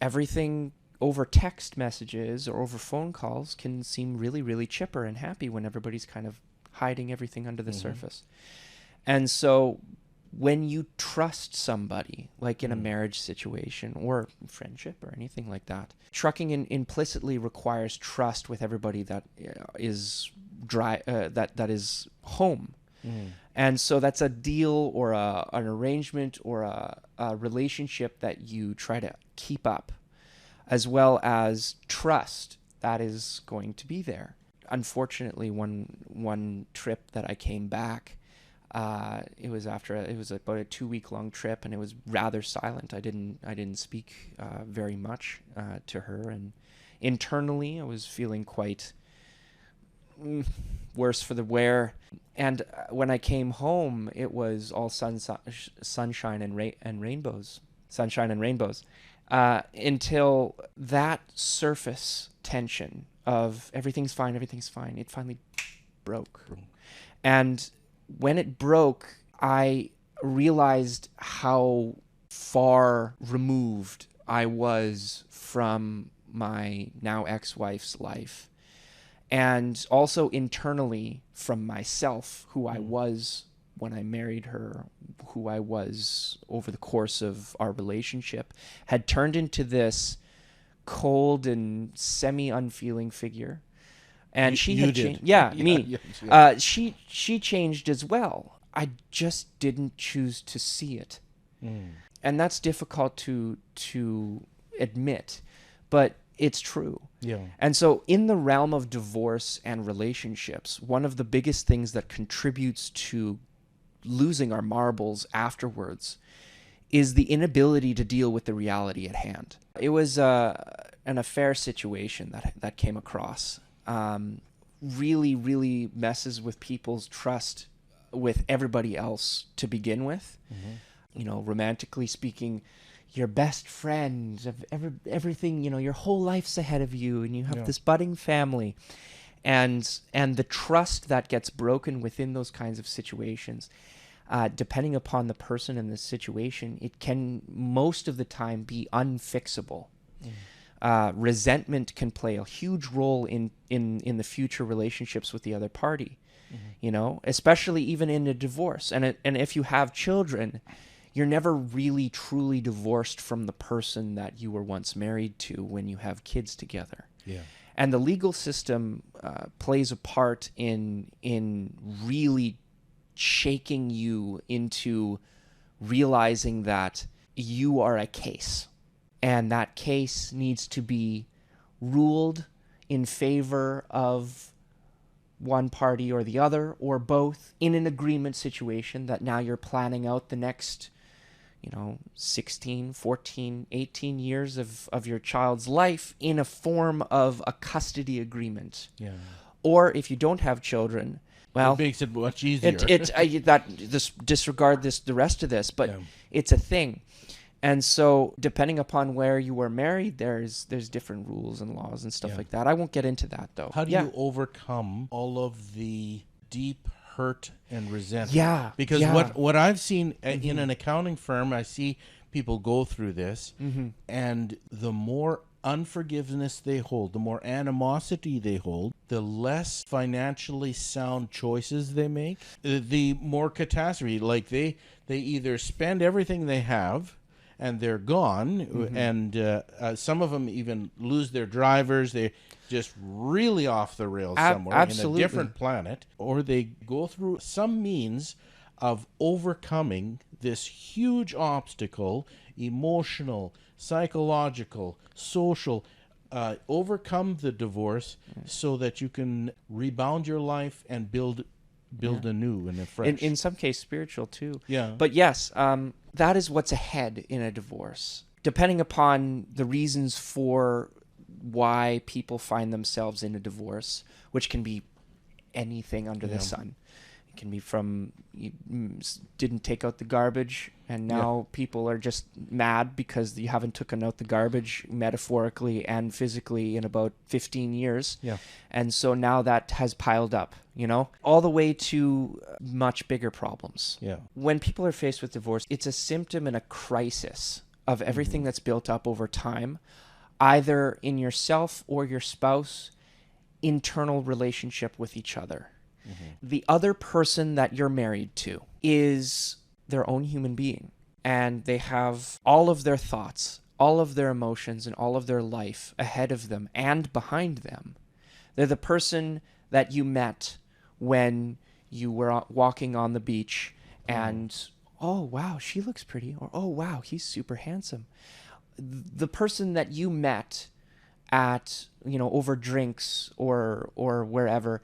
Everything over text messages or over phone calls can seem really, really chipper and happy when everybody's kind of hiding everything under the surface. And so when you trust somebody, like in a marriage situation or friendship or anything like that, trucking implicitly requires trust with everybody that is that is home. And so that's a deal or an arrangement or a relationship that you try to keep up, as well as trust that is going to be there. unfortunately, one trip that I came back, it was about a 2-week long trip, and it was rather silent. I didn't speak very much to her, and internally I was feeling quite worse for the wear. And when I came home, it was all sunshine and rainbows, until that surface tension of everything's fine, it finally broke. And when it broke, I realized how far removed I was from my now ex-wife's life, and also internally from myself, who I was when I married her, who I was over the course of our relationship, had turned into this cold and semi-unfeeling figure. And she had changed. Yeah, me. Yeah. She changed as well. I just didn't choose to see it. And that's difficult to admit, but it's true. Yeah. And so in the realm of divorce and relationships, one of the biggest things that contributes to losing our marbles afterwards is the inability to deal with the reality at hand. It was an affair situation that came across. Really, really messes with people's trust with everybody else to begin with. You know, romantically speaking, your best friend of everything, you know, your whole life's ahead of you, and you have this budding family, and the trust that gets broken within those kinds of situations, depending upon the person in the situation, it can most of the time be unfixable. Resentment can play a huge role in the future relationships with the other party, you know, especially even in a divorce. And if you have children, you're never really truly divorced from the person that you were once married to when you have kids together. Yeah. And the legal system plays a part in really shaking you into realizing that you are a case, and that case needs to be ruled in favor of one party or the other, or both, in an agreement situation that now you're planning out the next 16, 14, 18 years of your child's life in a form of a custody agreement. Yeah. Or if you don't have children, well, it makes it much easier. Disregard the rest of this, but it's a thing. And so depending upon where you were married, there's different rules and laws and stuff like that. I won't get into that, though. How do you overcome all of the deep hurt and resentment? Yeah. Because what I've seen in an accounting firm, I see people go through this, and the more unforgiveness they hold, the more animosity they hold, the less financially sound choices they make, the more catastrophe. Like they either spend everything they have and they're gone, and some of them even lose their drivers. They're just really off the rails somewhere in a different planet, or they go through some means of overcoming this huge obstacle, emotional, psychological, social, overcome the divorce so that you can rebound your life and build anew and afresh. In some case, spiritual too. Yeah. But yes, that is what's ahead in a divorce. Depending upon the reasons for why people find themselves in a divorce, which can be anything under the sun. It can be from you didn't take out the garbage, and now people are just mad because you haven't taken out the garbage metaphorically and physically in about 15 years. Yeah. And so now that has piled up, all the way to much bigger problems. Yeah. When people are faced with divorce, it's a symptom and a crisis of everything that's built up over time, either in yourself or your spouse, internal relationship with each other. The other person that you're married to is their own human being, and they have all of their thoughts, all of their emotions, and all of their life ahead of them and behind them. They're the person that you met when you were walking on the beach and, oh, wow, she looks pretty, or, oh, wow, he's super handsome. The person that you met at, over drinks or wherever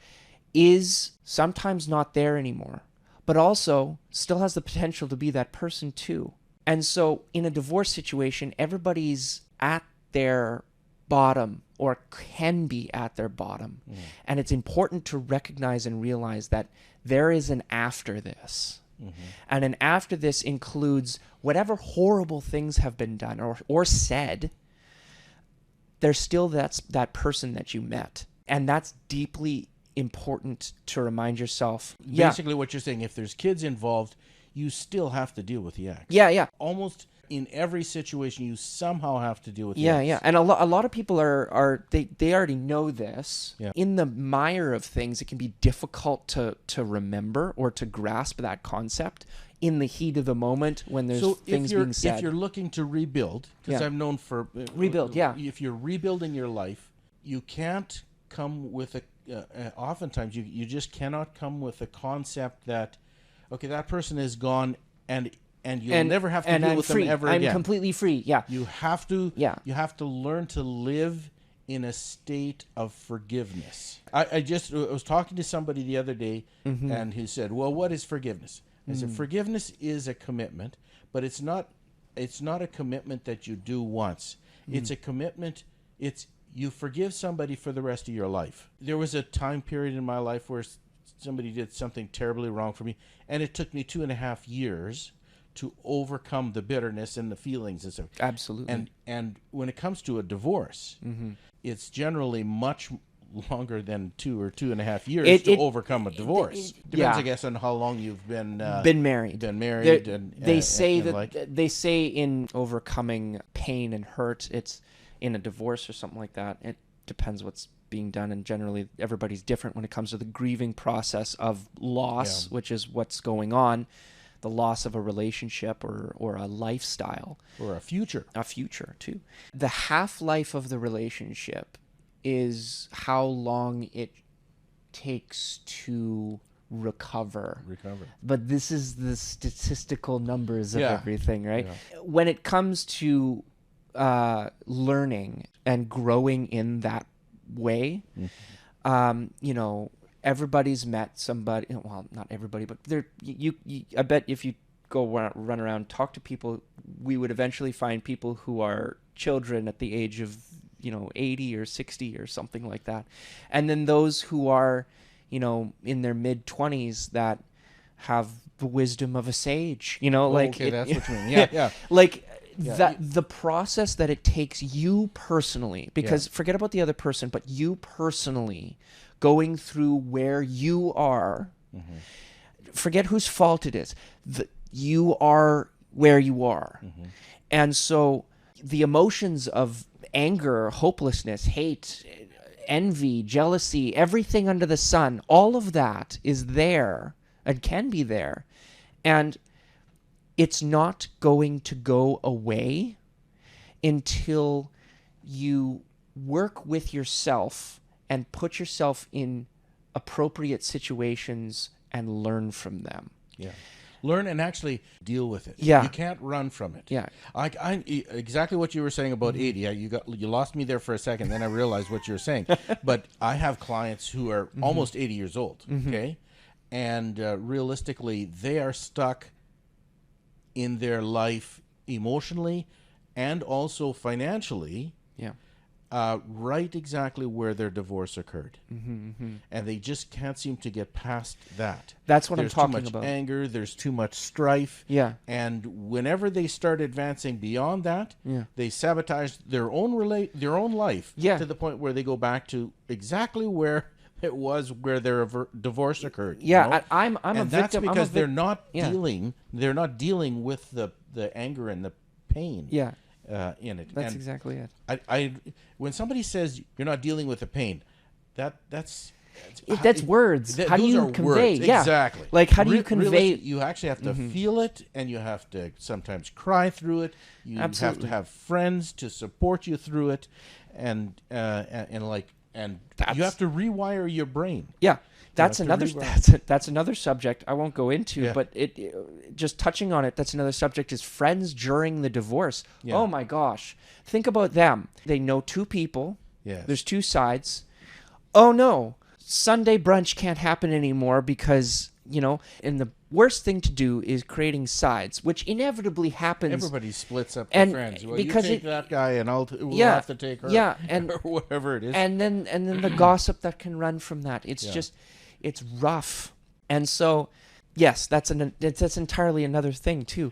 is sometimes not there anymore, but also still has the potential to be that person too. And so in a divorce situation, everybody's at their bottom or can be at their bottom. And it's important to recognize and realize that there is an after this. And an after this includes whatever horrible things have been done or said. There's still that person that you met. And that's deeply important to remind yourself. Basically what you're saying, if there's kids involved, you still have to deal with the ex. Yeah. Almost in every situation, you somehow have to deal with the ex. Yeah. And a lot of people they already know this. Yeah. In the mire of things, it can be difficult to remember or to grasp that concept in the heat of the moment when there's things being said. If you're looking to rebuild, because I've known for... rebuild, yeah. If you're rebuilding your life, you can't come with oftentimes you just cannot come with a concept that, okay, that person is gone and you'll never have to deal with them ever again. I'm completely free. Yeah. You have to learn to live in a state of forgiveness. I was talking to somebody the other day and he said, well, what is forgiveness? I said, forgiveness is a commitment, but it's not a commitment that you do once. It's a commitment. You forgive somebody for the rest of your life. There was a time period in my life where somebody did something terribly wrong for me, and it took me 2.5 years to overcome the bitterness and the feelings and stuff. Absolutely. And when it comes to a divorce, it's generally much longer than 2 or 2.5 years to overcome a divorce. Depends, I guess, on how long you've been married. They say in overcoming pain and hurt, it's in a divorce or something like that. It depends what's being done, and generally everybody's different when it comes to the grieving process of loss, which is what's going on, the loss of a relationship or a lifestyle. Or a future. A future, too. The half-life of the relationship is how long it takes to recover. But this is the statistical numbers of everything, right? Yeah. When it comes to learning and growing in that way, everybody's met somebody. Well, not everybody, but I bet if you go run around, talk to people, we would eventually find people who are children at the age of 80 or 60 or something like that, and then those who are in their mid-20s that have the wisdom of a sage. Okay, that's what you mean. Yeah. The process that it takes you personally, because forget about the other person, but you personally going through where you are, forget whose fault it is. You are where you are. And so the emotions of anger, hopelessness, hate, envy, jealousy, everything under the sun, all of that is there and can be there. And it's not going to go away until you work with yourself and put yourself in appropriate situations and learn from them. Yeah. Learn and actually deal with it. Yeah. You can't run from it. Yeah. I exactly what you were saying about 80. You lost me there for a second, then I realized what you were saying. But I have clients who are almost 80 years old, okay? And realistically, they are stuck in their life emotionally and also financially, right exactly where their divorce occurred. And they just can't seem to get past that. That's what I'm talking about. There's too much anger, there's too much strife. Yeah. And whenever they start advancing beyond that, they sabotage their own life to the point where they go back to exactly where it was where their divorce occurred. Yeah, I'm a victim. That's because they're not dealing with the anger and the pain. Yeah. In it. That's exactly it. I when somebody says you're not dealing with the pain, that's words. How do you convey? Words. Yeah. Exactly. Like how do you convey? You actually have to feel it, and you have to sometimes cry through it. You have to have friends to support you through it, and you have to rewire your brain. Yeah. That's another subject I won't go into, but it just touching on it, that's another subject is friends during the divorce. Yeah. Oh my gosh. Think about them. They know two people. Yes. There's two sides. Oh no, Sunday brunch can't happen anymore because, and the worst thing to do is creating sides, which inevitably happens. Everybody splits up And their friends. Well, because you take that guy, and we'll Yeah, have to take her. yeah, and or whatever it is. and then the gossip that can run from that. It's Yeah. just, it's rough. And so, yes, that's entirely another thing too.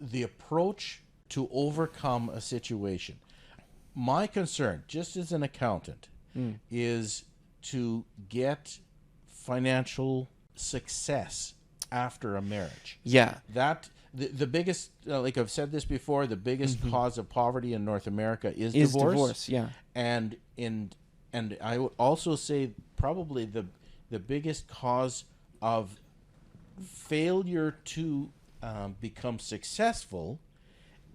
The approach to overcome a situation. My concern, just as an accountant, is to get financial success after a marriage. Yeah. That the biggest, like I've said this before, the biggest cause of poverty in North America is divorce. Yeah. And I would also say probably the biggest cause of failure to become successful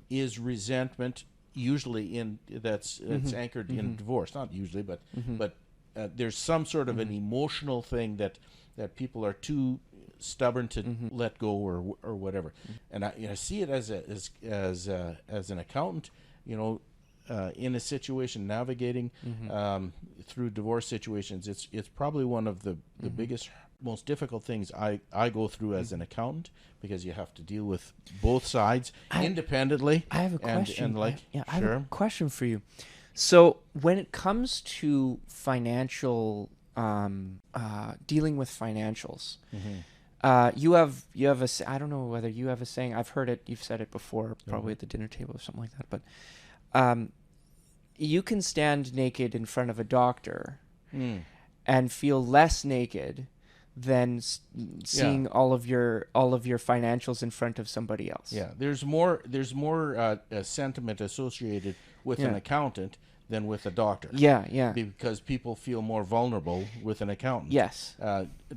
is resentment. Usually that's anchored in divorce. Not usually, but there's some sort of an emotional thing that people are too stubborn to let go or whatever. And I see it as an accountant, in a situation navigating through divorce situations. It's probably one of the biggest, most difficult things I go through as an accountant, because you have to deal with both sides independently. I have a question. I have a question for you. So when it comes to financial, dealing with financials, you have I don't know whether you have a saying. I've heard it. You've said it before, probably at the dinner table or something like that. But you can stand naked in front of a doctor and feel less naked than seeing all of your financials in front of somebody else. Yeah, there's more sentiment associated with an accountant than with a doctor. Yeah. Because people feel more vulnerable with an accountant. Yes.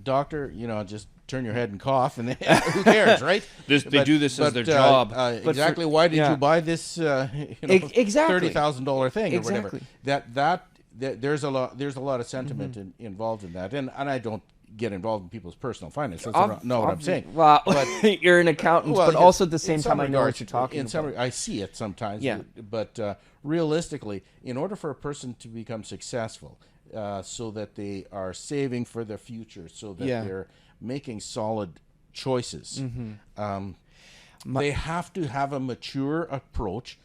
Doctor, just turn your head and cough, and who cares, right? They do this as their job. Exactly. Why did you buy this? Exactly. $30,000 thing or Exactly. whatever. There's a lot of sentiment involved in that, and I don't get involved in people's personal finances. That's not what I'm saying. Well, but you're an accountant, but also at the same time, I know what you're talking about. I see it sometimes. Yeah. But realistically, in order for a person to become successful, so that they are saving for the future, so that they're making solid choices, they have to have a mature approach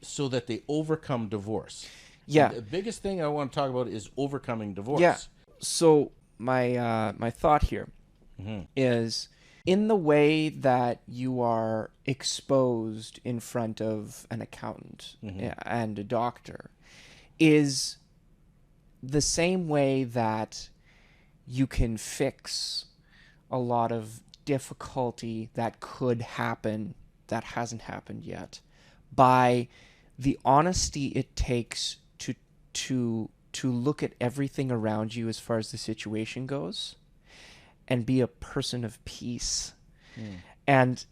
so that they overcome divorce. Yeah. And the biggest thing I want to talk about is overcoming divorce. Yeah. So my thought here is, in the way that you are exposed in front of an accountant and a doctor, is the same way that you can fix a lot of difficulty that could happen that hasn't happened yet, by the honesty it takes to look at everything around you as far as the situation goes, and be a person of peace. And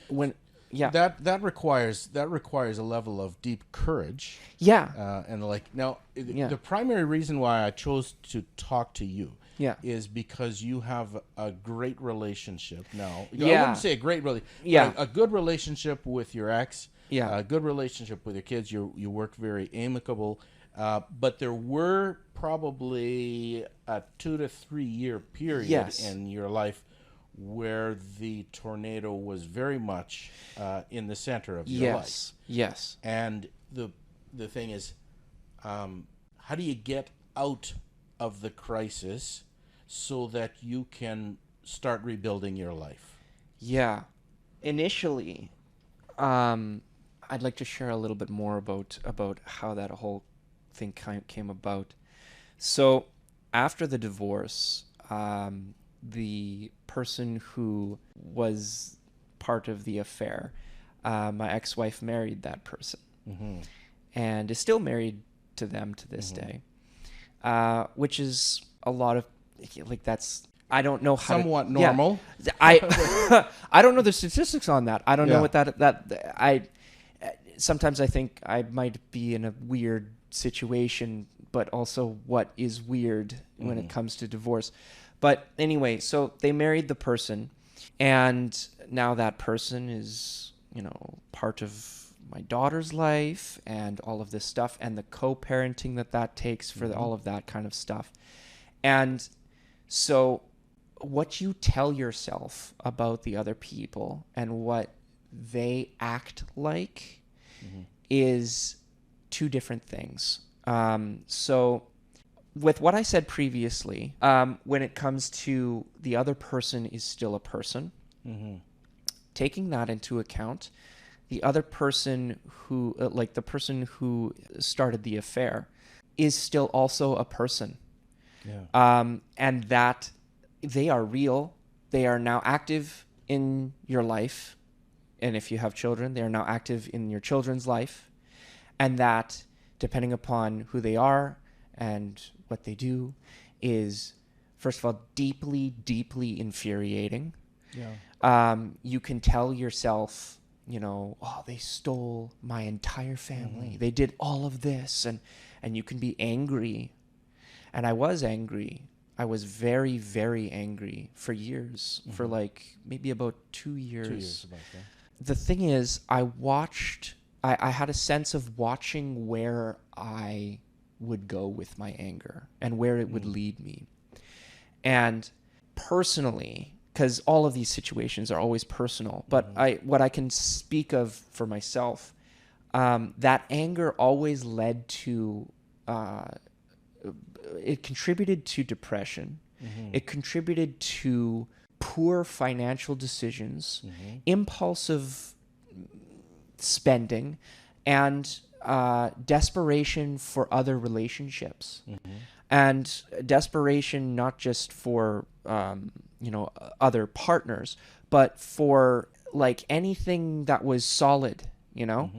when that requires a level of deep courage. The primary reason why I chose to talk to you is because you have a great relationship now. I wouldn't say a great relationship, a good relationship with your ex, a good relationship with your kids. You work very amicable. But there were probably a 2 to 3 year period in your life where the tornado was very much in the center of your life. Yes. And the thing is, how do you get out of the crisis so that you can start rebuilding your life? Yeah. Initially, I'd like to share a little bit more about how that whole thing came about. So after the divorce, the person who was part of the affair, my ex-wife married that person, and is still married to them to this day, which is a lot of, that's, I don't know how somewhat normal. I don't know the statistics on that. I don't know what I sometimes I think I might be in a weird situation, but also what is weird when it comes to divorce. But anyway, so they married the person, and now that person is, part of my daughter's life and all of this stuff and the co-parenting that takes for all of that kind of stuff. And so what you tell yourself about the other people and what they act like is two different things. So with what I said previously, when it comes to the other person is still a person, taking that into account, the other person who, like the person who started the affair, is still also a person. And that they are real. They are now active in your life. And if you have children, they are now active in your children's life. And that, depending upon who they are and what they do, is, first of all, deeply, deeply infuriating. You can tell yourself, you know, oh, they stole my entire family. They did all of this. And you can be angry. And I was angry. I was very, very angry for years, for like maybe about 2 years. 2 years about that. The thing is, I had a sense of watching where I would go with my anger and where it would lead me. And personally, because all of these situations are always personal, but what I can speak of for myself, that anger always led to, it contributed to depression. It contributed to poor financial decisions, impulsive spending, and desperation for other relationships. And desperation not just for other partners, but for like anything that was solid, you know.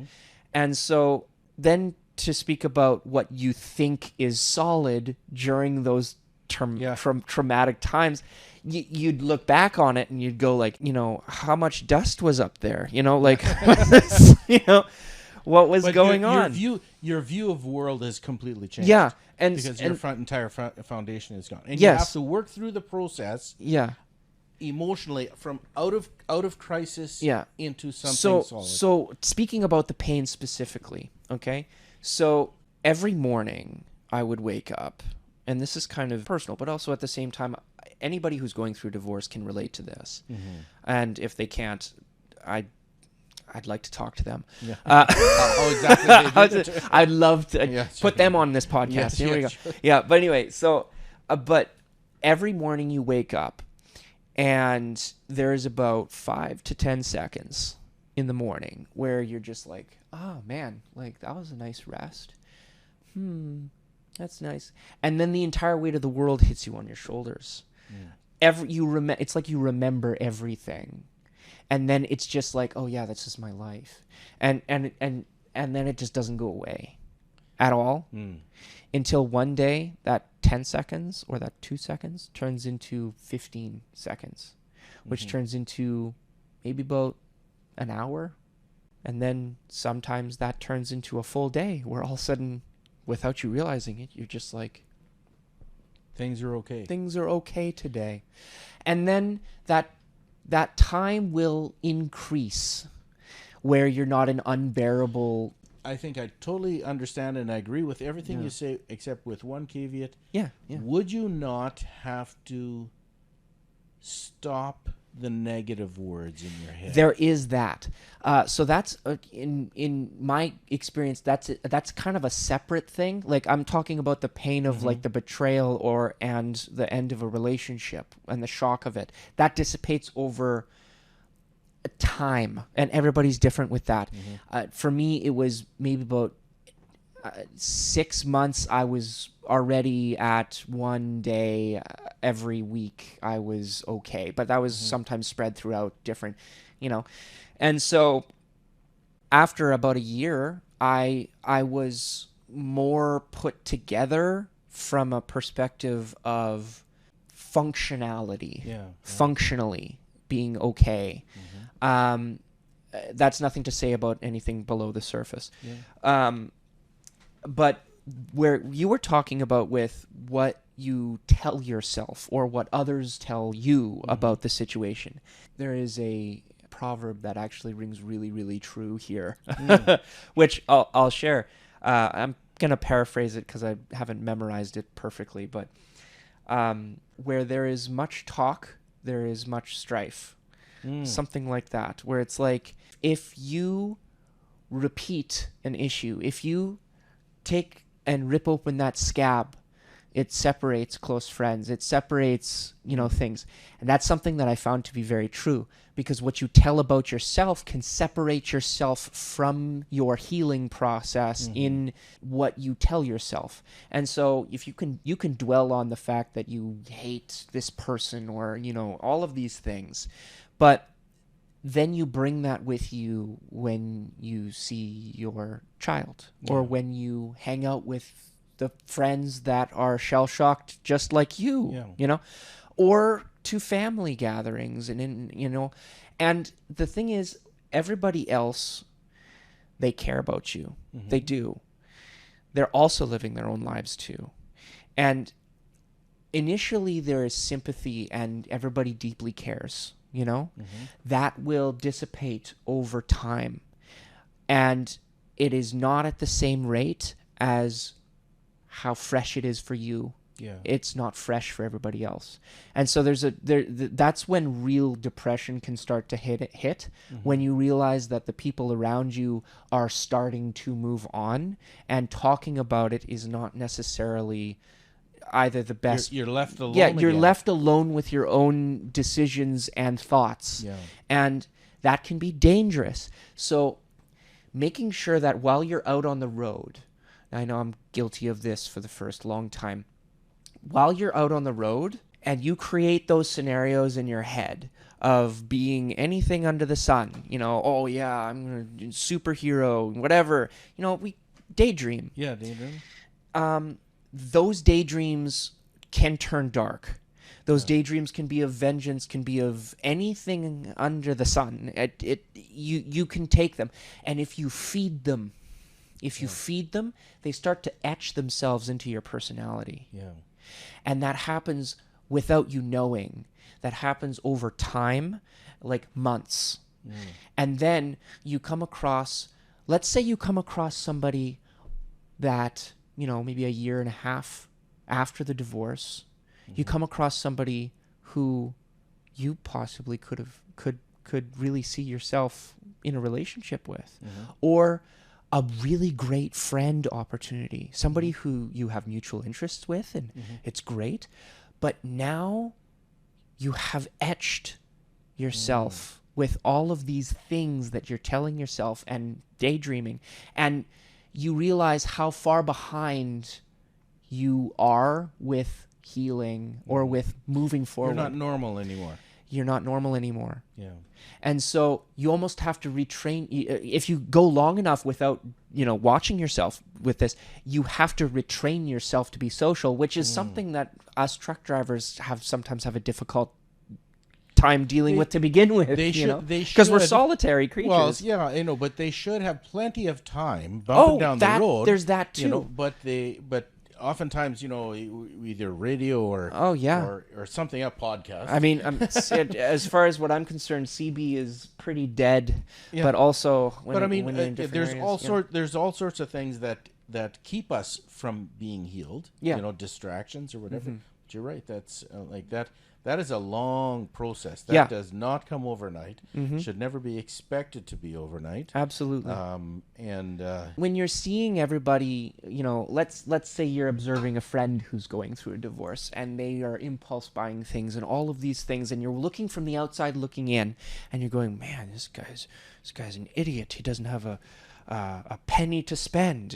And so then to speak about what you think is solid during those from traumatic times, you'd look back on it and you'd go like, you know, how much dust was up there, you know, like you know, what was going on. Your view of the world has completely changed. And because your entire foundation is gone, and yes, you have to work through the process. Emotionally, from out of crisis into something solid. So speaking about the pain specifically, okay? So every morning I would wake up, and this is kind of personal, but also at the same time, anybody who's going through divorce can relate to this. And if they can't, I'd like to talk to them. Exactly. I'd love to put them on this podcast. Here we go. Sure. But anyway, so, but every morning you wake up, and there's about 5 to 10 seconds in the morning where you're just like, oh man, like that was a nice rest. That's nice. And then the entire weight of the world hits you on your shoulders. It's like you remember everything. And then it's just like, oh yeah, that's just my life. And then it just doesn't go away at all until one day that 10 seconds or that 2 seconds turns into 15 seconds, which turns into maybe about an hour. And then sometimes that turns into a full day where all of a sudden, without you realizing it, you're just like, things are okay. Things are okay today. And then that time will increase where you're not an unbearable. I think I totally understand and I agree with everything you say, except with one caveat. Would you not have to stop the negative words in your head? There is that. So that's in my experience. That's kind of a separate thing. Like I'm talking about the pain of like the betrayal and the end of a relationship and the shock of it. That dissipates over time, and everybody's different with that. For me, it was maybe about 6 months. I was already at one day every week. I was okay, but that was sometimes spread throughout different, you know. And so after about a year, I was more put together from a perspective of functionality, functionally being okay. That's nothing to say about anything below the surface. But where you were talking about with what you tell yourself or what others tell you about the situation, there is a proverb that actually rings really, really true here, which I'll share. I'm going to paraphrase it because I haven't memorized it perfectly, but where there is much talk, there is much strife. Something like that, where it's like, if you repeat an issue, if you take and rip open that scab, it separates close friends, it separates, things. And that's something that I found to be very true, because what you tell about yourself can separate yourself from your healing process in what you tell yourself. And so if you can dwell on the fact that you hate this person, or all of these things, but then you bring that with you when you see your child, or when you hang out with the friends that are shell-shocked just like you, or to family gatherings, and and the thing is, everybody else, they care about you. They do. They're also living their own lives too. And initially there is sympathy and everybody deeply cares, that will dissipate over time. And it is not at the same rate as how fresh it is for you. It's not fresh for everybody else. And so that's when real depression can start to hit when you realize that the people around you are starting to move on, and talking about it is not necessarily either the best. You're left alone. You're left alone with your own decisions and thoughts. And that can be dangerous. So making sure that while you're out on the road, I know I'm guilty of this for the first long time, while you're out on the road and you create those scenarios in your head of being anything under the sun, oh yeah, I'm a superhero, whatever, we daydream. Daydream. Those daydreams can turn dark. Those daydreams can be of vengeance, can be of anything under the sun. You can take them. And if you feed them, they start to etch themselves into your personality. And that happens without you knowing. That happens over time, like months. And then you come across, let's say you come across somebody that, maybe a year and a half after the divorce, you come across somebody who you possibly could really see yourself in a relationship with, or a really great friend opportunity, somebody who you have mutual interests with, and it's great. But now you have etched yourself with all of these things that you're telling yourself and daydreaming, and you realize how far behind you are with healing or with moving forward. You're not normal anymore. And so you almost have to retrain. If you go long enough without, watching yourself with this, you have to retrain yourself to be social, which is something that us truck drivers sometimes have a difficult time dealing with to begin with. They should, because we're solitary creatures. Well, I know, but they should have plenty of time bumping down the road. There's that too. But oftentimes, either radio or or something, a podcast. I mean, as far as what I'm concerned, CB is pretty dead. But also, when you're in there's areas, there's all sorts of things that keep us from being healed. Distractions or whatever. But you're right. That's like that. That is a long process. That does not come overnight. Should never be expected to be overnight. Absolutely. And when you're seeing everybody, let's say you're observing a friend who's going through a divorce, and they are impulse buying things and all of these things, and you're looking from the outside looking in, and you're going, man, this guy's an idiot. He doesn't have a penny to spend.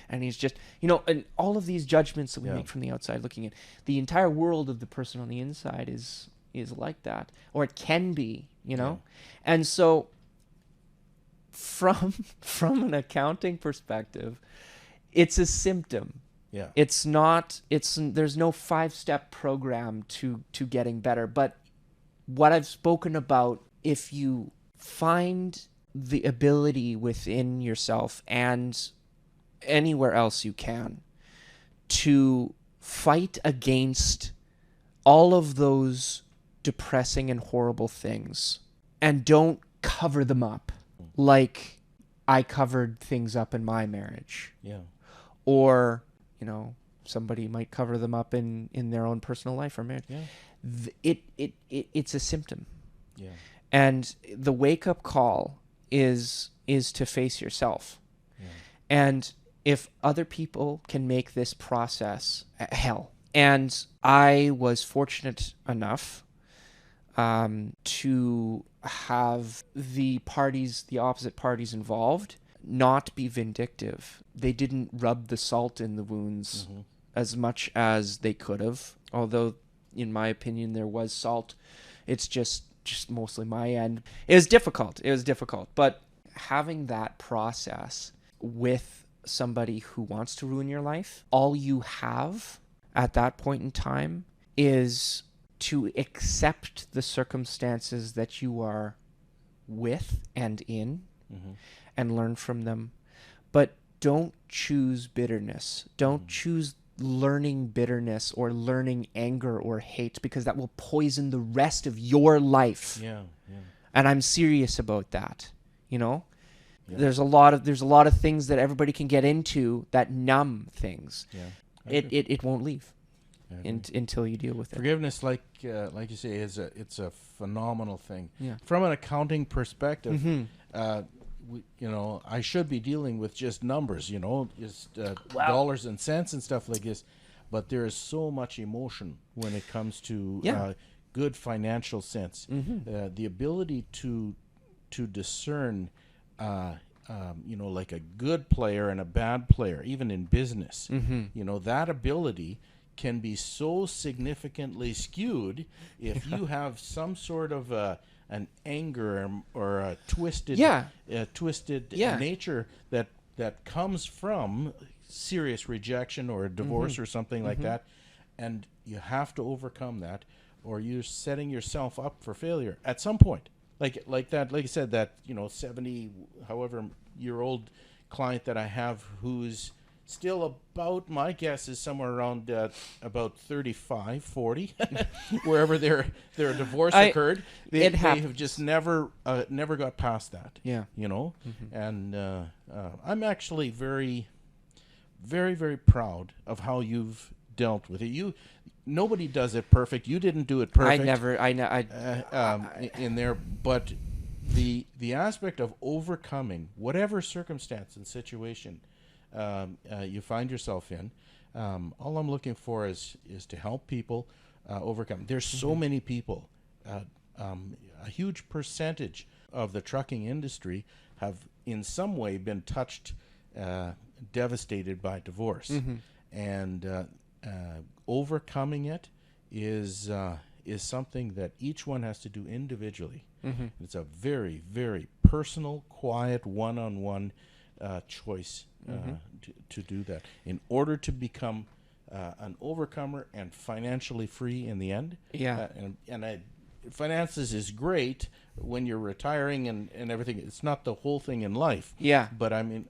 And he's just, and all of these judgments that we make from the outside looking in. The entire world of the person on the inside is like that, or it can be, And so from an accounting perspective, it's a symptom. It's not, there's no 5-step program to getting better. But what I've spoken about, if you find the ability within yourself and anywhere else you can to fight against all of those depressing and horrible things and don't cover them up like I covered things up in my marriage. Yeah. Or, somebody might cover them up in their own personal life or marriage. Yeah. It's a symptom. Yeah. And the wake-up call is to face yourself. Yeah. And if other people can make this process hell, and I was fortunate enough to have the opposite parties involved, not be vindictive. They didn't rub the salt in the wounds as much as they could have. Although, in my opinion, there was salt. It's just mostly my end. It was difficult. But having that process with somebody who wants to ruin your life, all you have at that point in time is to accept the circumstances that you are with and in and learn from them. But don't choose bitterness. Don't choose learning bitterness or learning anger or hate, because that will poison the rest of your life. Yeah. And I'm serious about that. There's a lot of things that everybody can get into that numb things. Yeah. It won't leave until you deal with it. Forgiveness, like you say, it's a phenomenal thing. Yeah. From an accounting perspective, I should be dealing with just numbers, just dollars and cents and stuff like this. But there is so much emotion when it comes to good financial sense. The ability to discern, like a good player and a bad player, even in business. That ability can be so significantly skewed if you have some sort of an anger or a twisted nature that comes from serious rejection or a divorce or something like that, and you have to overcome that, or you're setting yourself up for failure at some point. Like I said, that 70 however year old client that I have, who's still about, my guess is somewhere around about 35, 40, wherever their divorce occurred. They have just never got past that. Yeah. And I'm actually very, very, very proud of how you've dealt with it. Nobody does it perfect. You didn't do it perfect. In there, but the aspect of overcoming whatever circumstance and situation you find yourself in, all I'm looking for is to help people overcome. There's so many people, a huge percentage of the trucking industry have in some way been touched, devastated by divorce, and overcoming it is something that each one has to do individually. It's a very, very personal, quiet, one-on-one choice to do that in order to become an overcomer and financially free in the end. Finances is great when you're retiring and everything. It's not the whole thing in life. Yeah. But I mean,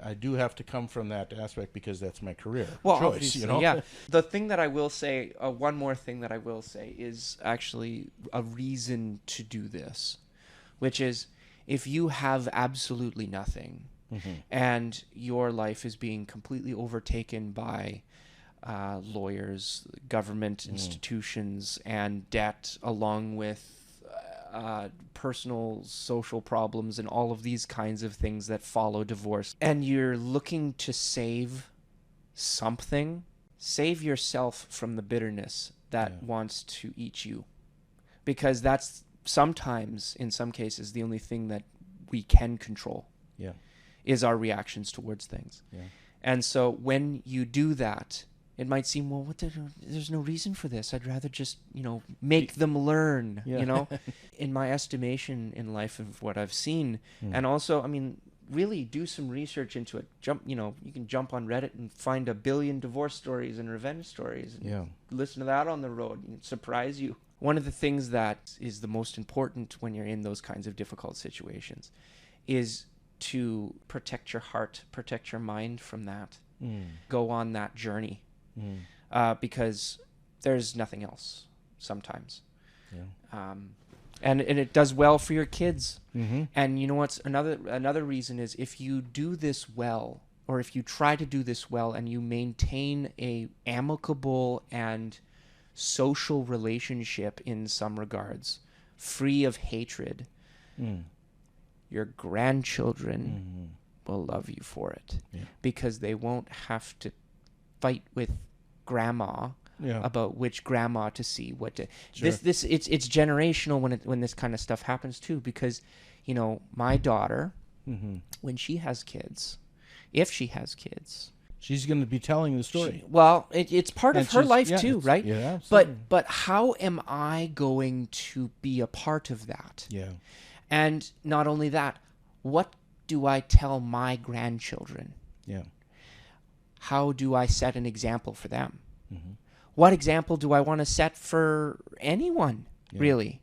I do have to come from that aspect because that's my career choice. Obviously. Yeah. The thing that I will say, one more thing that I will say, is actually a reason to do this, which is if you have absolutely nothing and your life is being completely overtaken by lawyers, government institutions, and debt, along with personal social problems and all of these kinds of things that follow divorce, and you're looking to save something, save yourself from the bitterness that wants to eat you, because that's sometimes, in some cases, the only thing that we can control is our reactions towards things. And so when you do that, it might seem, well, there's no reason for this. I'd rather just, make them learn, In my estimation in life of what I've seen. And also, I mean, really do some research into it. You can jump on Reddit and find 1 billion divorce stories and revenge stories. And listen to that on the road. It'll surprise you. One of the things that is the most important when you're in those kinds of difficult situations is to protect your heart, protect your mind from that. Go on that journey. Because there's nothing else sometimes. And it does well for your kids. Mm-hmm. And you know what's another reason is if you do this well, or if you try to do this well and you maintain a amicable and social relationship in some regards, free of hatred, your grandchildren will love you for it, because they won't have to fight with grandma about which grandma to see what to. Sure. It's generational when this kind of stuff happens too, because you know, my daughter, when she has kids, if she has kids, she's going to be telling the story. It's part of her life too, right? Yeah, absolutely. But how am I going to be a part of that? Yeah. And not only that, what do I tell my grandchildren? Yeah. How do I set an example for them? What example do I want to set for anyone, really?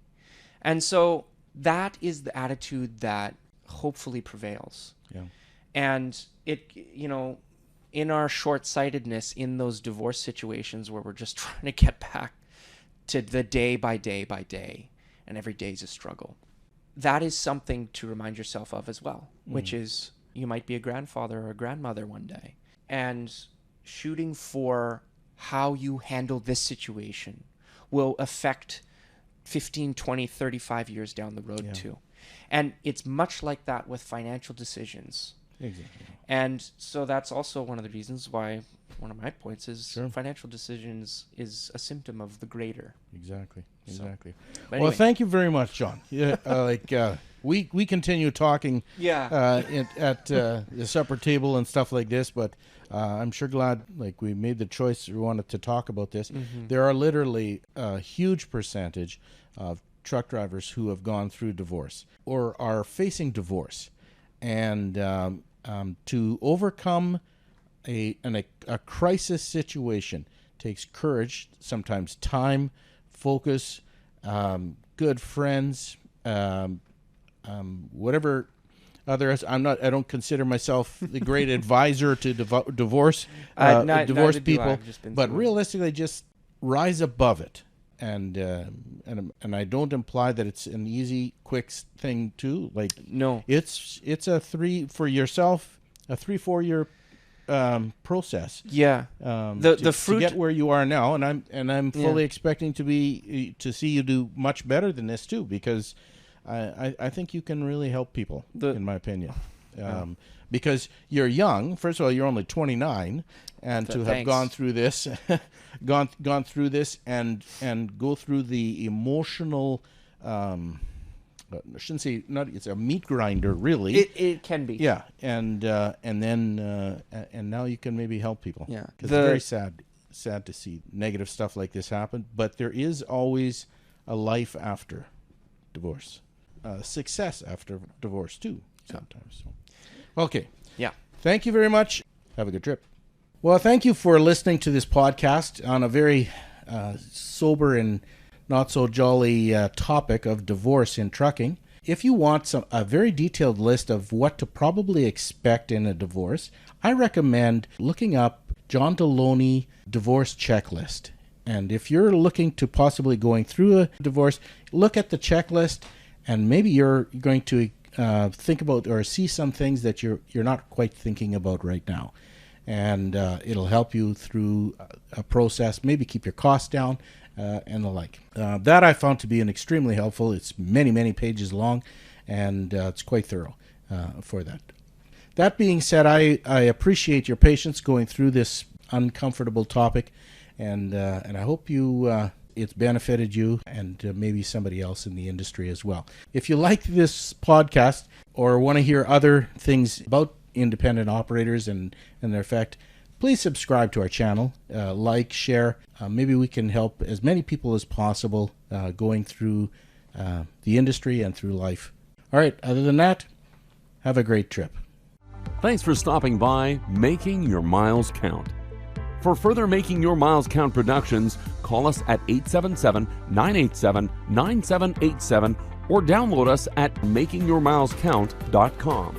And so that is the attitude that hopefully prevails. Yeah. And it, you know, in our short-sightedness in those divorce situations where we're just trying to get back to the day by day, and every day is a struggle, that is something to remind yourself of as well, which is you might be a grandfather or a grandmother one day, and shooting for how you handle this situation will affect 15, 20, 35 years down the road too. And it's much like that with financial decisions. Exactly. And so that's also one of the reasons why one of my points is financial decisions is a symptom of the greater. Exactly. So, Anyway. Well, thank you very much, John. Yeah, we continue talking at the supper table and stuff like this, but I'm sure glad we made the choice. We wanted to talk about this. There are literally a huge percentage of truck drivers who have gone through divorce or are facing divorce, and to overcome a crisis situation takes courage, sometimes time, focus, good friends, whatever others. I don't consider myself the great advisor to divorce people, but realistically, just rise above it. And I don't imply that it's an easy, quick thing too. No, it's a 3-4 year process. Yeah. The fruit to get where you are now, and I'm fully expecting to see you do much better than this too, because I think you can really help people, in my opinion. Because you're young. First of all, you're only 29, and to have gone through this, gone through this, and go through the emotional. I shouldn't say it's a meat grinder, really. It can be. Yeah, and then now you can maybe help people. Yeah, because it's very sad to see negative stuff like this happen. But there is always a life after divorce, success after divorce too. Sometimes. So. Okay. Yeah. Thank you very much. Have a good trip. Well, thank you for listening to this podcast on a very sober and not so jolly topic of divorce in trucking. If you want a very detailed list of what to probably expect in a divorce, I recommend looking up John Deloney Divorce Checklist. And if you're looking to possibly going through a divorce, look at the checklist, and maybe you're going to think about or see some things that you're not quite thinking about right now. And it'll help you through a process, maybe keep your costs down, and the like. That I found to be extremely helpful. It's many, many pages long, and it's quite thorough for that. That being said, I appreciate your patience going through this uncomfortable topic, and I hope it's benefited you and maybe somebody else in the industry as well. If you like this podcast or want to hear other things about independent operators and their effect, please subscribe to our channel, like, share. Maybe we can help as many people as possible going through the industry and through life. All right, other than that, have a great trip. Thanks for stopping by Making Your Miles Count. For further Making Your Miles Count productions, call us at 877-987-9787 or download us at makingyourmilescount.com.